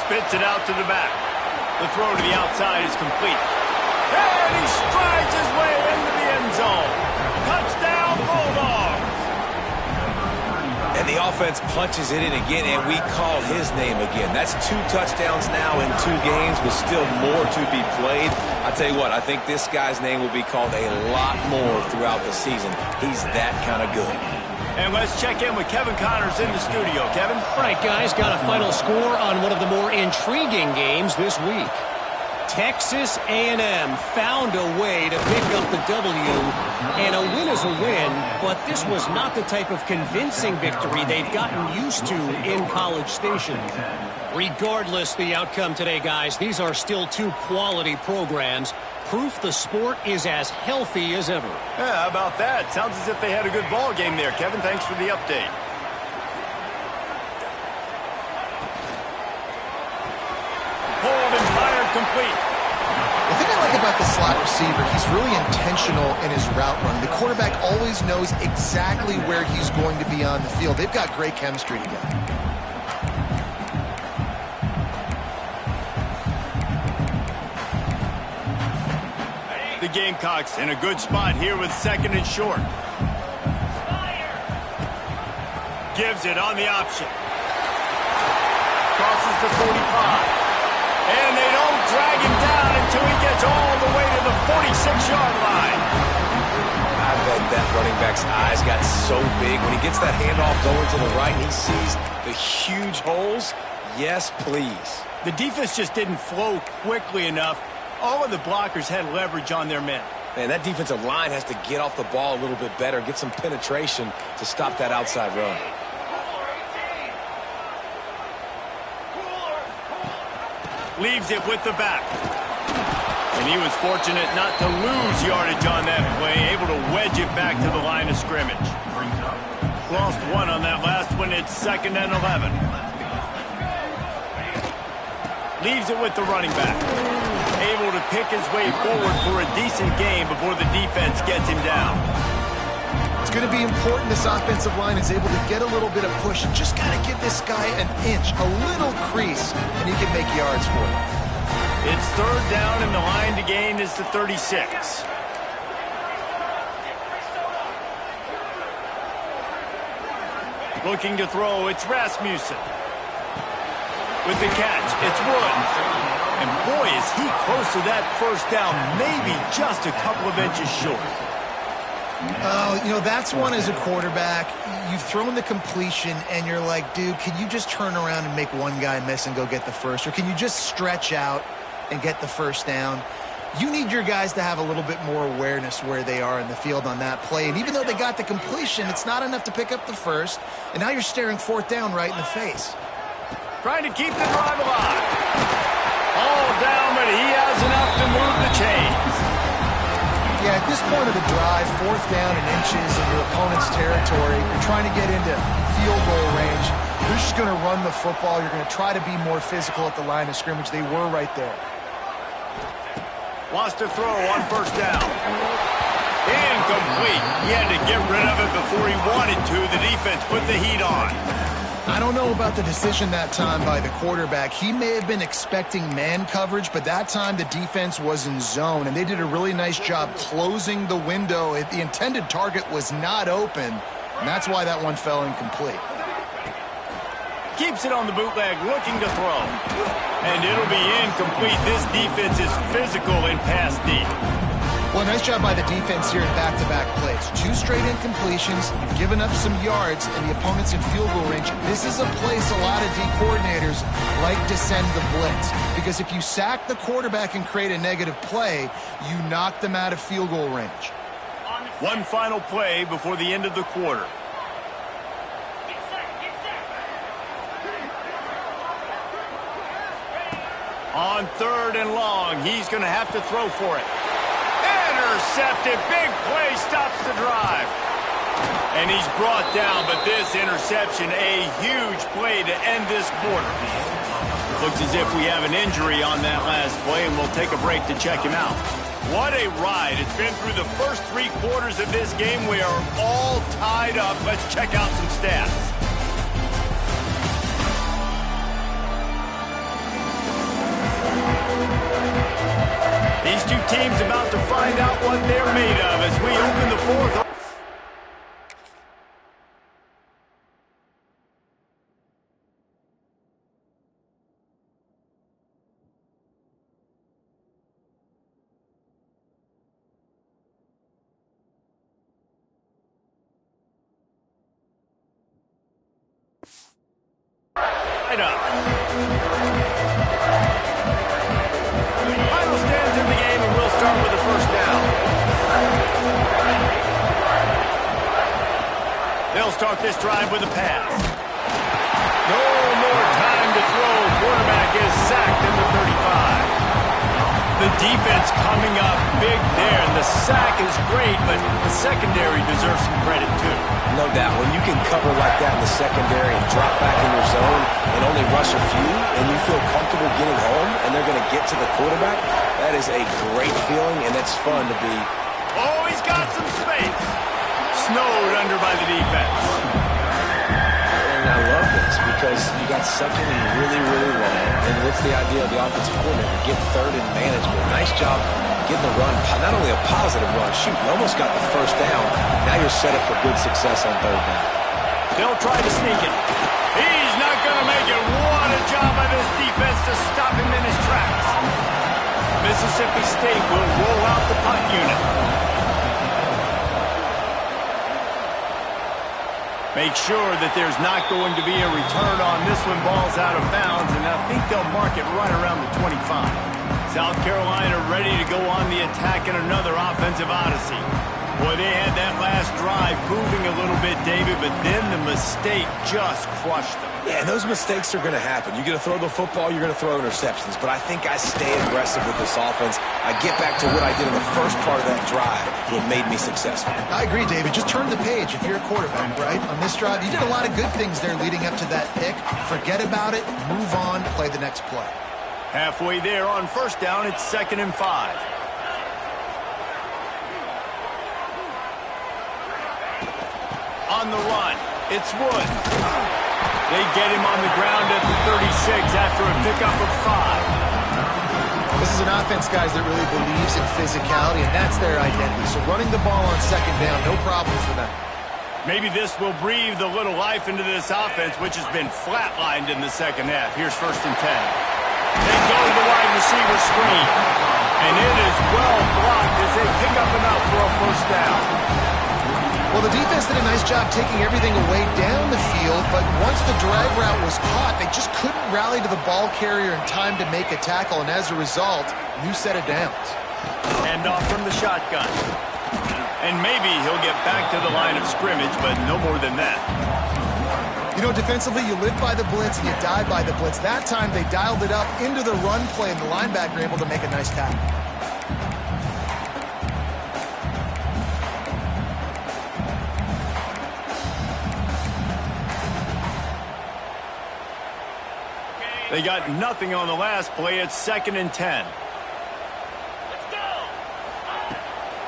Spits it out to the back. The throw to the outside is complete. And he strides his way into the end zone. Touchdown, Bulldogs. And the offense punches it in again, and we call his name again. That's 2 touchdowns now in 2 games with still more to be played. I tell you what, I think this guy's name will be called a lot more throughout the season. He's that kind of good. And let's check in with Kevin Connors in the studio. Kevin? All right, guys, got a final score on one of the more intriguing games this week. Texas A&M found a way to pick up the W, and a win is a win, but this was not the type of convincing victory they've gotten used to in College Station. Regardless the outcome today, guys, these are still 2 quality programs. Proof the sport is as healthy as ever. Yeah, how about that? Sounds as if they had a good ball game there, Kevin. Thanks for the update. Pulled and fired complete. The thing I like about the slot receiver, he's really intentional in his route run. The quarterback always knows exactly where he's going to be on the field. They've got great chemistry together. The Gamecocks in a good spot here with second and short. Gives it on the option. Crosses the 45. And they don't drag him down until he gets all the way to the 46-yard line. I bet that running back's eyes got so big when he gets that handoff going to the right and he sees the huge holes. Yes, please. The defense just didn't flow quickly enough. All of the blockers had leverage on their men. Man, that defensive line has to get off the ball a little bit better, get some penetration to stop that outside run. Leaves it with the back. And he was fortunate not to lose yardage on that play, able to wedge it back to the line of scrimmage. Lost 1 on that last one. It's 2nd and 11. Leaves it with the running back. Able to pick his way forward for a decent game before the defense gets him down. It's going to be important this offensive line is able to get a little bit of push and just got to give this guy an inch, a little crease, and he can make yards for it. It's 3rd down, and the line to gain is the 36. Looking to throw, it's Rasmussen. With the catch, it's Woods. And boy, is he close to that first down, maybe just a couple of inches short. You know, that's one as a quarterback. You've thrown the completion, and you're like, dude, can you just turn around and make one guy miss and go get the first? Or can you just stretch out and get the first down? You need your guys to have a little bit more awareness where they are in the field on that play. And even though they got the completion, it's not enough to pick up the first. And now you're staring 4th down right in the face. Trying to keep the drive alive. All down, but he has enough to move the chains. Yeah, at this point of the drive, 4th down and inches in your opponent's territory, you're trying to get into field goal range. You're just going to run the football. You're going to try to be more physical at the line of scrimmage. They were right there. Wants to throw on 1st down. Incomplete. He had to get rid of it before he wanted to. The defense put the heat on. I don't know about the decision that time by the quarterback. He may have been expecting man coverage, but that time the defense was in zone, and they did a really nice job closing the window. The intended target was not open, and that's why that one fell incomplete. Keeps it on the bootleg, looking to throw. And it'll be incomplete. This defense is physical in pass deep. Well, nice job by the defense here in back-to-back plays. 2 straight incompletions, you've given up some yards, and the opponent's in field goal range. This is a place a lot of D coordinators like to send the blitz, because if you sack the quarterback and create a negative play, you knock them out of field goal range. One final play before the end of the quarter. On 3rd and long, he's going to have to throw for it. Intercepted. Big play stops the drive. And he's brought down, but this interception, a huge play to end this quarter. Looks as if we have an injury on that last play, and we'll take a break to check him out. What a ride. It's been through the first 3 quarters of this game. We are all tied up. Let's check out some stats. These 2 teams about to find out what they're made of as we open the 4th. Right up. Final stands in the game, and we'll start with the first down. They'll start this drive with a pass. No more time to throw. Quarterback is sacked in the 35. The defense coming up big there, and the sack is great, but the secondary deserves some credit too. No doubt. When you can cover like that in the secondary and drop back in your zone and only rush a few, and you feel comfortable getting home, and they're going to get to the quarterback, that is a great feeling, and it's fun to be. Oh, he's got some space. Snowed under by the defense. And I love this because you got 2nd and really, really long, and what's the idea of the offensive coordinator? Get 3rd and manageable. Nice job getting the run, not only a positive run, shoot, you almost got the first down. Now you're set up for good success on 3rd down. They'll try to sneak it. He's not going to make it. What a job by this defense to stop him in his tracks. Mississippi State will roll out the punt unit. Make sure that there's not going to be a return on this one. Ball's out of bounds, and I think they'll mark it right around the 25. South Carolina ready to go on the attack in another offensive odyssey. Boy, they had that last drive moving a little bit, David, but then the mistake just crushed them. Yeah, and those mistakes are going to happen. You're going to throw the football, you're going to throw interceptions, but I think I stay aggressive with this offense. I get back to what I did in the first part of that drive that made me successful. I agree, David. Just turn the page if you're a quarterback, right? On this drive, you did a lot of good things there leading up to that pick. Forget about it, move on, play the next play. Halfway there on 1st down, it's 2nd and 5. On the run, it's Wood. They get him on the ground at the 36 after a pickup of 5. This is an offense, guys, that really believes in physicality, and that's their identity. So running the ball on 2nd down, no problem for them. Maybe this will breathe a little life into this offense, which has been flatlined in the 2nd half. Here's 1st and 10. They go to the wide receiver screen, and it is well blocked as they pick up enough for a 1st down. Well, the defense did a nice job taking everything away down the field, but once the drag route was caught, they just couldn't rally to the ball carrier in time to make a tackle, and as a result, new set of downs. Hand off from the shotgun. And maybe he'll get back to the line of scrimmage, but no more than that. You know, defensively, you live by the blitz and you die by the blitz. That time, they dialed it up into the run play, and the linebacker able to make a nice tackle. They got nothing on the last play. It's 2nd and 10. Let's go.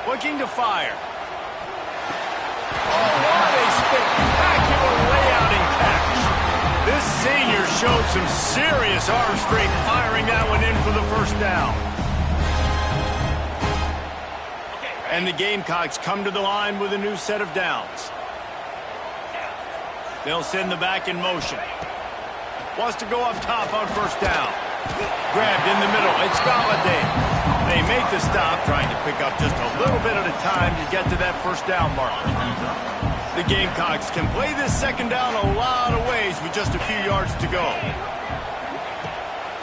Looking to fire. Oh, what a spectacular layout and catch. showed some serious arm strength firing that one in for the first down. And the Gamecocks come to the line with a new set of downs. They'll send the back in motion. Wants to go up top on first down. Grabbed in the middle. It's Galladay. They make the stop, trying to pick up just a little bit at a time to get to that first down marker. The Gamecocks can play this second down a lot of ways with just a few yards to go.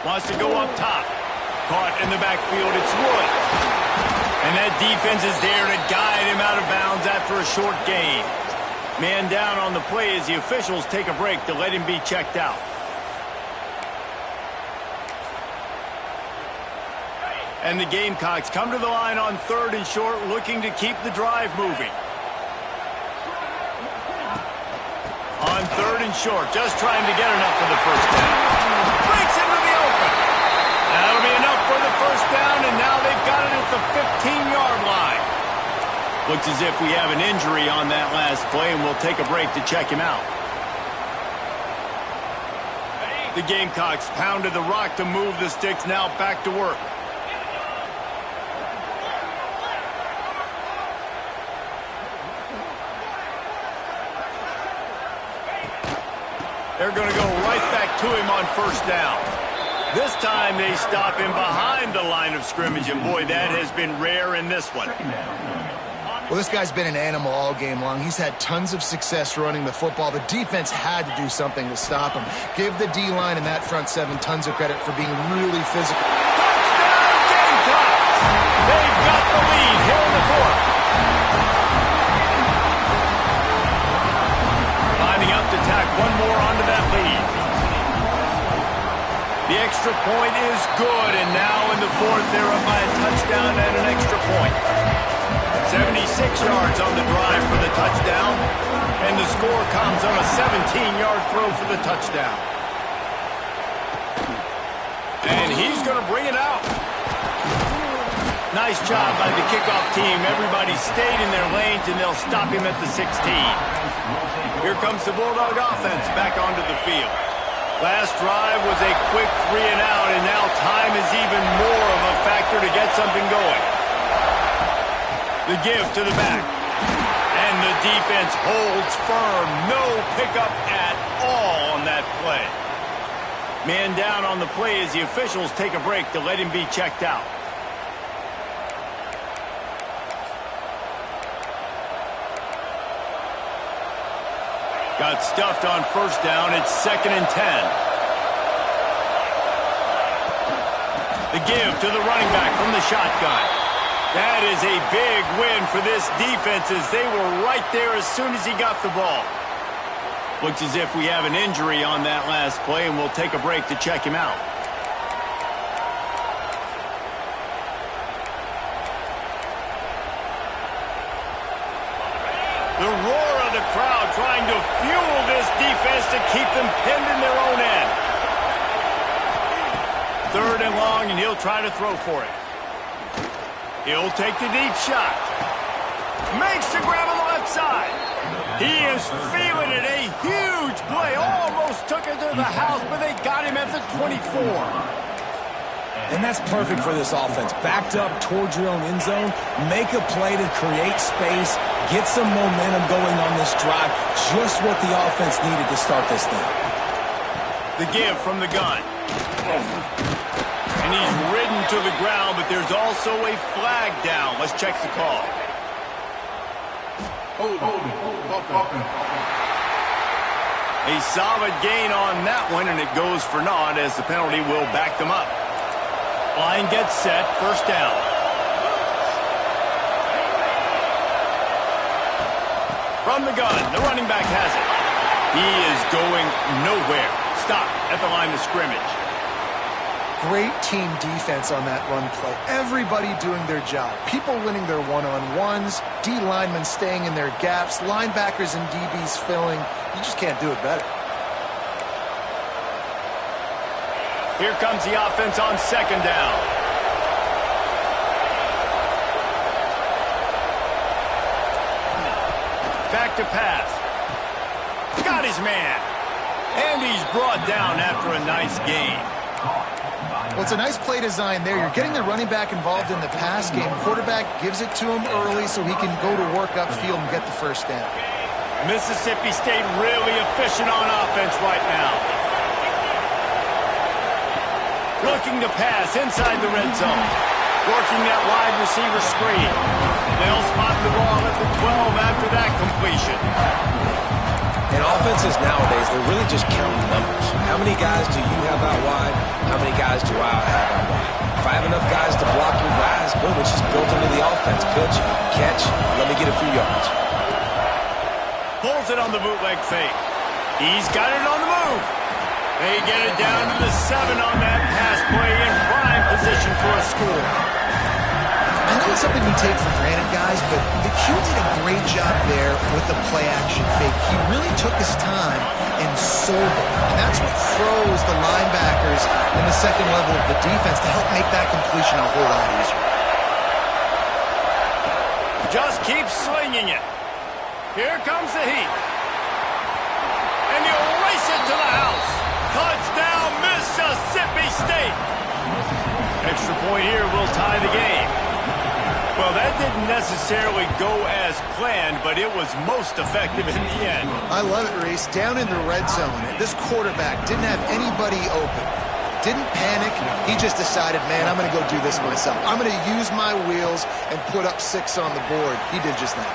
Wants to go up top. Caught in the backfield. It's Woods. And that defense is there to guide him out of bounds after a short gain. Man down on the play as the officials take a break to let him be checked out. And the Gamecocks come to the line on 3rd and short, looking to keep the drive moving. On 3rd and short, just trying to get enough for the first down. Breaks into the open. That'll be enough for the first down, and now they've got it at the 15-yard line. Looks as if we have an injury on that last play, and we'll take a break to check him out. The Gamecocks pounded the rock to move the sticks, now back to work. They're going to go right back to him on first down. This time they stop him behind the line of scrimmage, and boy, that has been rare in this one. Well, this guy's been an animal all game long. He's had tons of success running the football. The defense had to do something to stop him. Give the D-line and that front seven tons of credit for being really physical. Touchdown, Gamecocks! They've got the lead here in the fourth. Lining up to tack one more onto that lead. The extra point is good, and now in the fourth, they're up by a touchdown and an extra point. 76 yards on the drive for the touchdown, and the score comes on a 17-yard throw for the touchdown. And he's going to bring it out. Nice job by the kickoff team. Everybody stayed in their lanes, and they'll stop him at the 16. Here comes the Bulldog offense back onto the field. Last drive was a quick 3 and out, and now time is even more of a factor to get something going. The give to the back. And the defense holds firm. No pickup at all on that play. Man down on the play as the officials take a break to let him be checked out. Got stuffed on first down. It's 2nd and 10. The give to the running back from the shotgun. That is a big win for this defense as they were right there as soon as he got the ball. Looks as if we have an injury on that last play, and we'll take a break to check him out. The roar of the crowd trying to fuel this defense to keep them pinned in their own end. 3rd and long, and he'll try to throw for it. He'll take the deep shot. Makes the grab on the left side. He is feeling it. A huge play. Almost took it to the house, but they got him at the 24. And that's perfect for this offense. Backed up towards your own end zone. Make a play to create space. Get some momentum going on this drive. Just what the offense needed to start this thing. The give from the gun. And he's ridden to the ground, but there's also a flag down. Let's check the call. A solid gain on that one, and it goes for naught as the penalty will back them up. Line gets set, first down. From the gun, the running back has it. He is going nowhere. Stop at the line of scrimmage. Great team defense on that run play. Everybody doing their job. People winning their one-on-ones, D linemen staying in their gaps, linebackers and DBs filling. You just can't do it better. Here comes the offense on 2nd down. Back to pass. Got his man. And he's brought down after a nice gain. Well, it's a nice play design there. You're getting the running back involved in the pass game. Quarterback gives it to him early so he can go to work upfield and get the first down. Mississippi State really efficient on offense right now. Looking to pass inside the red zone. Working that wide receiver screen. They'll spot the ball at the 12 after that completion. In offenses nowadays, they're really just counting numbers. How many guys do you have out wide? How many guys do I have out wide? If I have enough guys to block your guys, boom, it's just built into the offense. Pitch, catch, let me get a few yards. Pulls it on the bootleg fake. He's got it on the move. They get it down to the 7 on that pass play in prime position for a score. I know it's something we take for granted, guys, but the Q did a great job there with the play-action fake. He really took his time and sold it. And that's what throws the linebackers in the second level of the defense to help make that completion a whole lot easier. Just keep slinging it. Here comes the heat. And he'll race it to the house. Touchdown, Mississippi State. Extra point here will tie the game. Well, that didn't necessarily go as planned, but it was most effective in the end. I love it, Reese. Down in the red zone, this quarterback didn't have anybody open. Didn't panic. He just decided, man, I'm going to go do this myself. I'm going to use my wheels and put up 6 on the board. He did just that.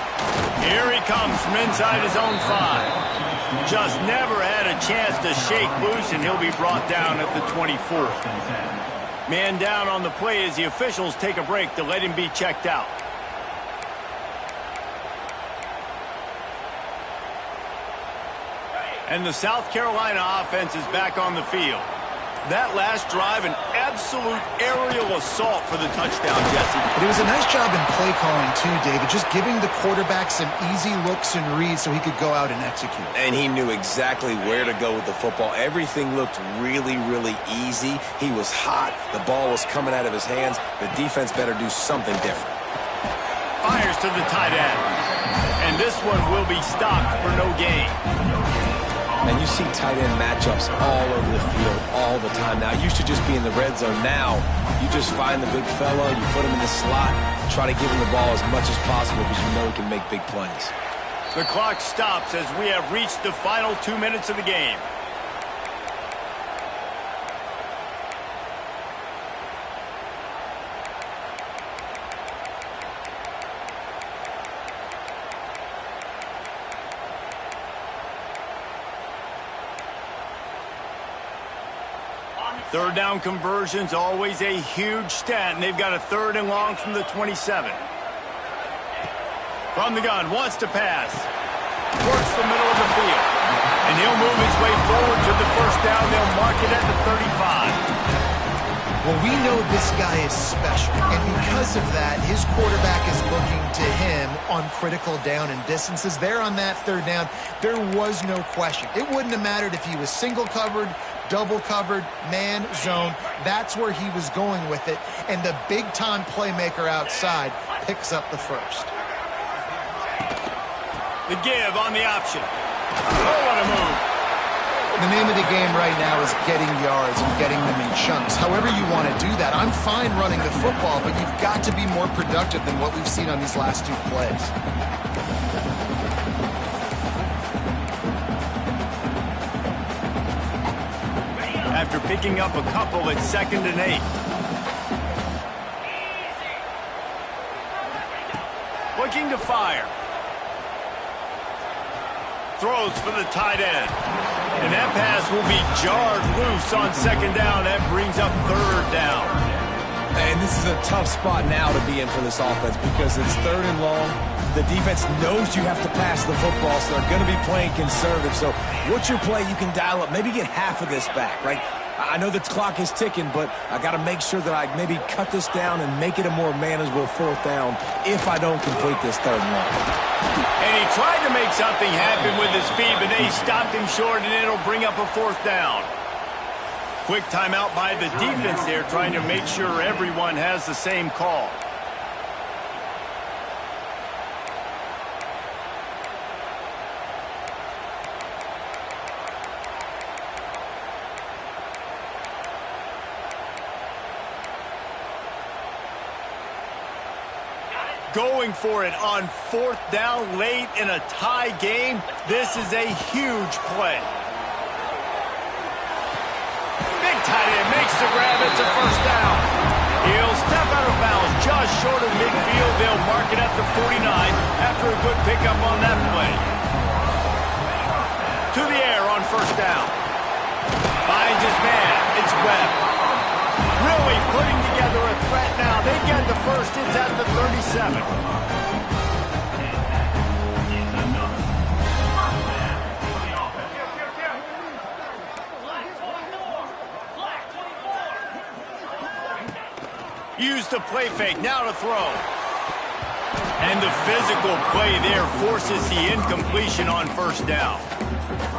Here he comes from inside his own 5. Just never had a chance to shake loose, and he'll be brought down at the 24. Man down on the play as the officials take a break to let him be checked out. And the South Carolina offense is back on the field. That last drive, an absolute aerial assault for the touchdown, Jesse. But it was a nice job in play calling, too, David. Just giving the quarterback some easy looks and reads so he could go out and execute. And he knew exactly where to go with the football. Everything looked really, really easy. He was hot. The ball was coming out of his hands. The defense better do something different. Fires to the tight end. And this one will be stopped for no gain. And you see tight end matchups all over the field all the time. Now, it used to just be in the red zone. Now, you just find the big fella, you put him in the slot, try to give him the ball as much as possible because you know he can make big plays. The clock stops as we have reached the final 2 minutes of the game. Third down conversions, always a huge stat, and they've got a 3rd and long from the 27. From the gun, wants to pass. Works the middle of the field. And he'll move his way forward to the first down. They'll mark it at the 35. Well, we know this guy is special, and because of that, his quarterback is looking to him on critical down and distances. There on that 3rd down, there was no question. It wouldn't have mattered if he was single covered, double covered, man, zone. That's where he was going with it, and the big-time playmaker outside picks up the first. The give on the option. Oh, what a move. The name of the game right now is getting yards and getting them in chunks. However you want to do that. I'm fine running the football, but you've got to be more productive than what we've seen on these last 2 plays. After picking up a couple at 2nd and 8. Looking to fire. Throws for the tight end. And that pass will be jarred loose on 2nd down. That brings up 3rd down. And this is a tough spot now to be in for this offense because it's 3rd and long. The defense knows you have to pass the football, so they're going to be playing conservative. So what's your play you can dial up? Maybe get half of this back, right? I know the clock is ticking, but I got to make sure that I maybe cut this down and make it a more manageable 4th down if I don't complete this 3rd and long. And he tried to make something happen with his feet, but they stopped him short, and it'll bring up a 4th down. Quick timeout by the defense there, trying to make sure everyone has the same call. going for it on 4th down late in a tie game. This is a huge play. Big tight end makes the grab. It's a first down. He'll step out of bounds just short of midfield. They'll mark it at the 49 after a good pickup on that play. To the air on first down. Finds his man. It's Webb. Really putting together a threat now. They get the first. It's at the 37. Use the play fake. Now to throw. And the physical play there forces the incompletion on first down.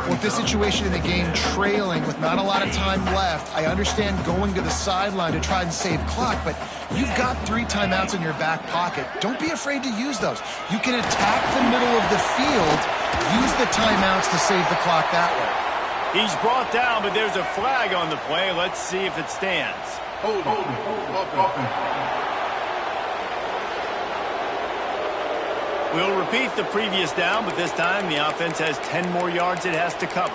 With this situation in the game trailing with not a lot of time left, I understand going to the sideline to try and save clock, but you've got 3 timeouts in your back pocket. Don't be afraid to use those. You can attack the middle of the field, use the timeouts to save the clock that way. He's brought down, but there's a flag on the play. Let's see if it stands. Hold on. We'll repeat the previous down, but this time the offense has 10 more yards it has to cover.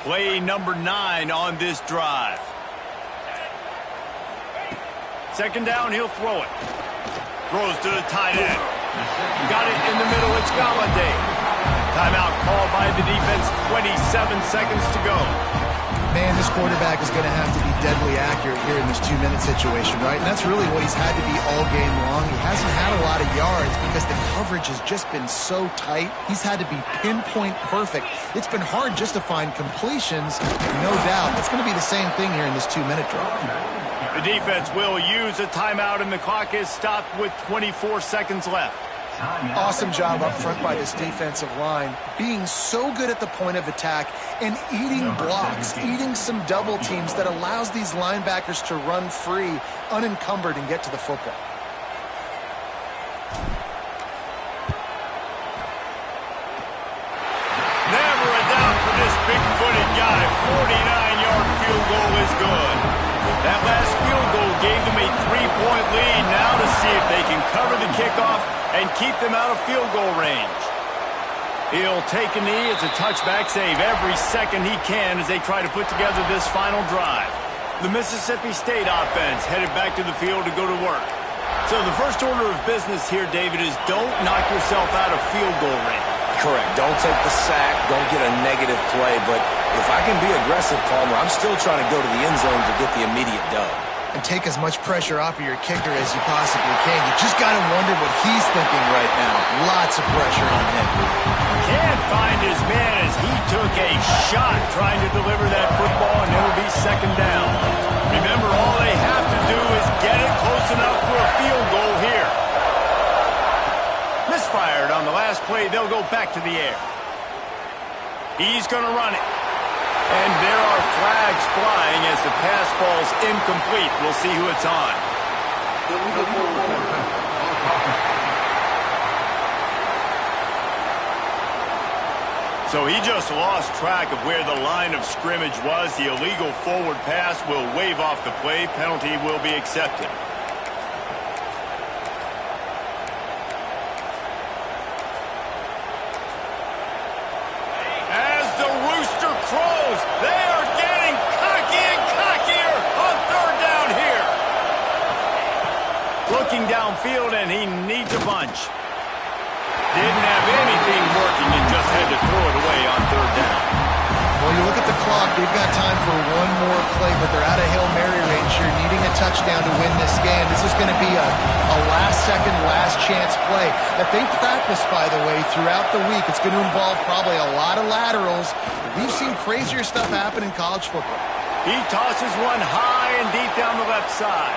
Play number 9 on this drive. Second down, he'll throw it. Throws to the tight end. Got it in the middle, it's Galladay. Timeout called by the defense, 27 seconds to go. Man, this quarterback is going to have to be deadly accurate here in this 2-minute situation, right? And that's really what he's had to be all game long. He hasn't had a lot of yards because the coverage has just been so tight. He's had to be pinpoint perfect. It's been hard just to find completions, no doubt. It's going to be the same thing here in this 2-minute drill. The defense will use a timeout, and the clock is stopped with 24 seconds left. Awesome job up front by this defensive line, being so good at the point of attack and eating blocks, eating some double teams that allows these linebackers to run free, unencumbered, and get to the football. Never a doubt for this big-footed guy. 49-yard field goal is good. That last field goal gave them a 3-point lead. Now to see if they can cover the kickoff and keep them out of field goal range. He'll take a knee. It's a touchback save every second he can as they try to put together this final drive. The Mississippi State offense headed back to the field to go to work. So the first order of business here, David, is don't knock yourself out of field goal range. Correct. Don't take the sack. Don't get a negative play. But if I can be aggressive, Palmer, I'm still trying to go to the end zone to get the immediate dub. And take as much pressure off of your kicker as you possibly can. You just got to wonder what he's thinking right now. Lots of pressure on him. Can't find his man as he took a shot trying to deliver that football, and it'll be second down. Remember, all they have to do is get it close enough for a field goal here. Misfired on the last play. They'll go back to the air. He's going to run it. And there are flags flying as the pass falls incomplete. We'll see who it's on. So he just lost track of where the line of scrimmage was. The illegal forward pass will wave off the play. Penalty will be accepted. They are getting cocky and cockier on third down here. Looking downfield, and he needs a bunch. Didn't have anything working and just had to throw it away on third down. Well, you look at the clock. They've got time for one more play, but they're out of Hail Mary range here, needing a touchdown to win this game. This is going to be a last-second, last-chance play that they practice, by the way, throughout the week. It's going to involve probably a lot of laterals. We've seen crazier stuff happen in college football. He tosses one high and deep down the left side.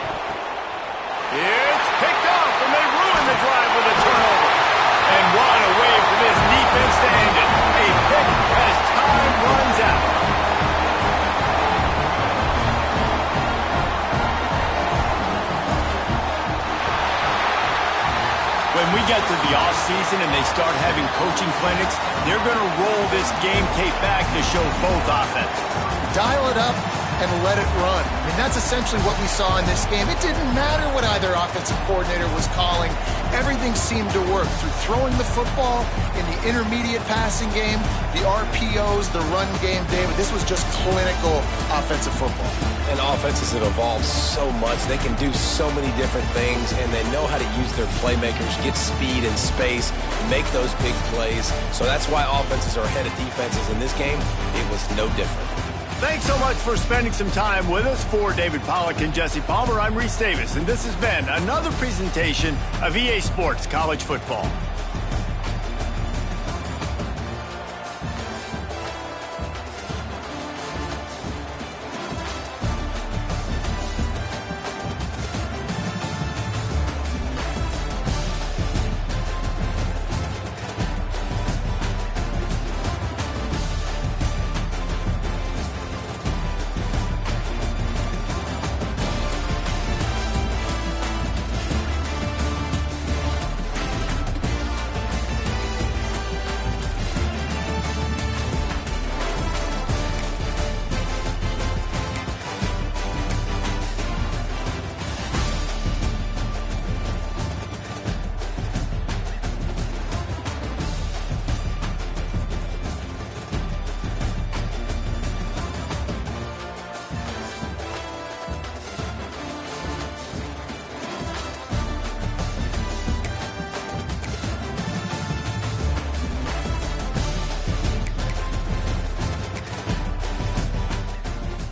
It's picked off, and they ruin the drive with a turnover. And what a way for this defense to end it. A pick as time runs out. When we get to the season and they start having coaching clinics, they're going to roll this game tape back to show both offense. Dial it up and let it run. I mean, that's essentially what we saw in this game. It didn't matter what either offensive coordinator was calling. Everything seemed to work through throwing the football in the intermediate passing game, the RPOs, the run game, David. This was just clinical offensive football. And offenses have evolved so much. They can do so many different things, and they know how to use their playmakers, get speed and space, make those big plays. So that's why offenses are ahead of defenses in this game. It was no different. Thanks so much for spending some time with us. For David Pollack and Jesse Palmer, I'm Reese Davis, and this has been another presentation of EA Sports College Football.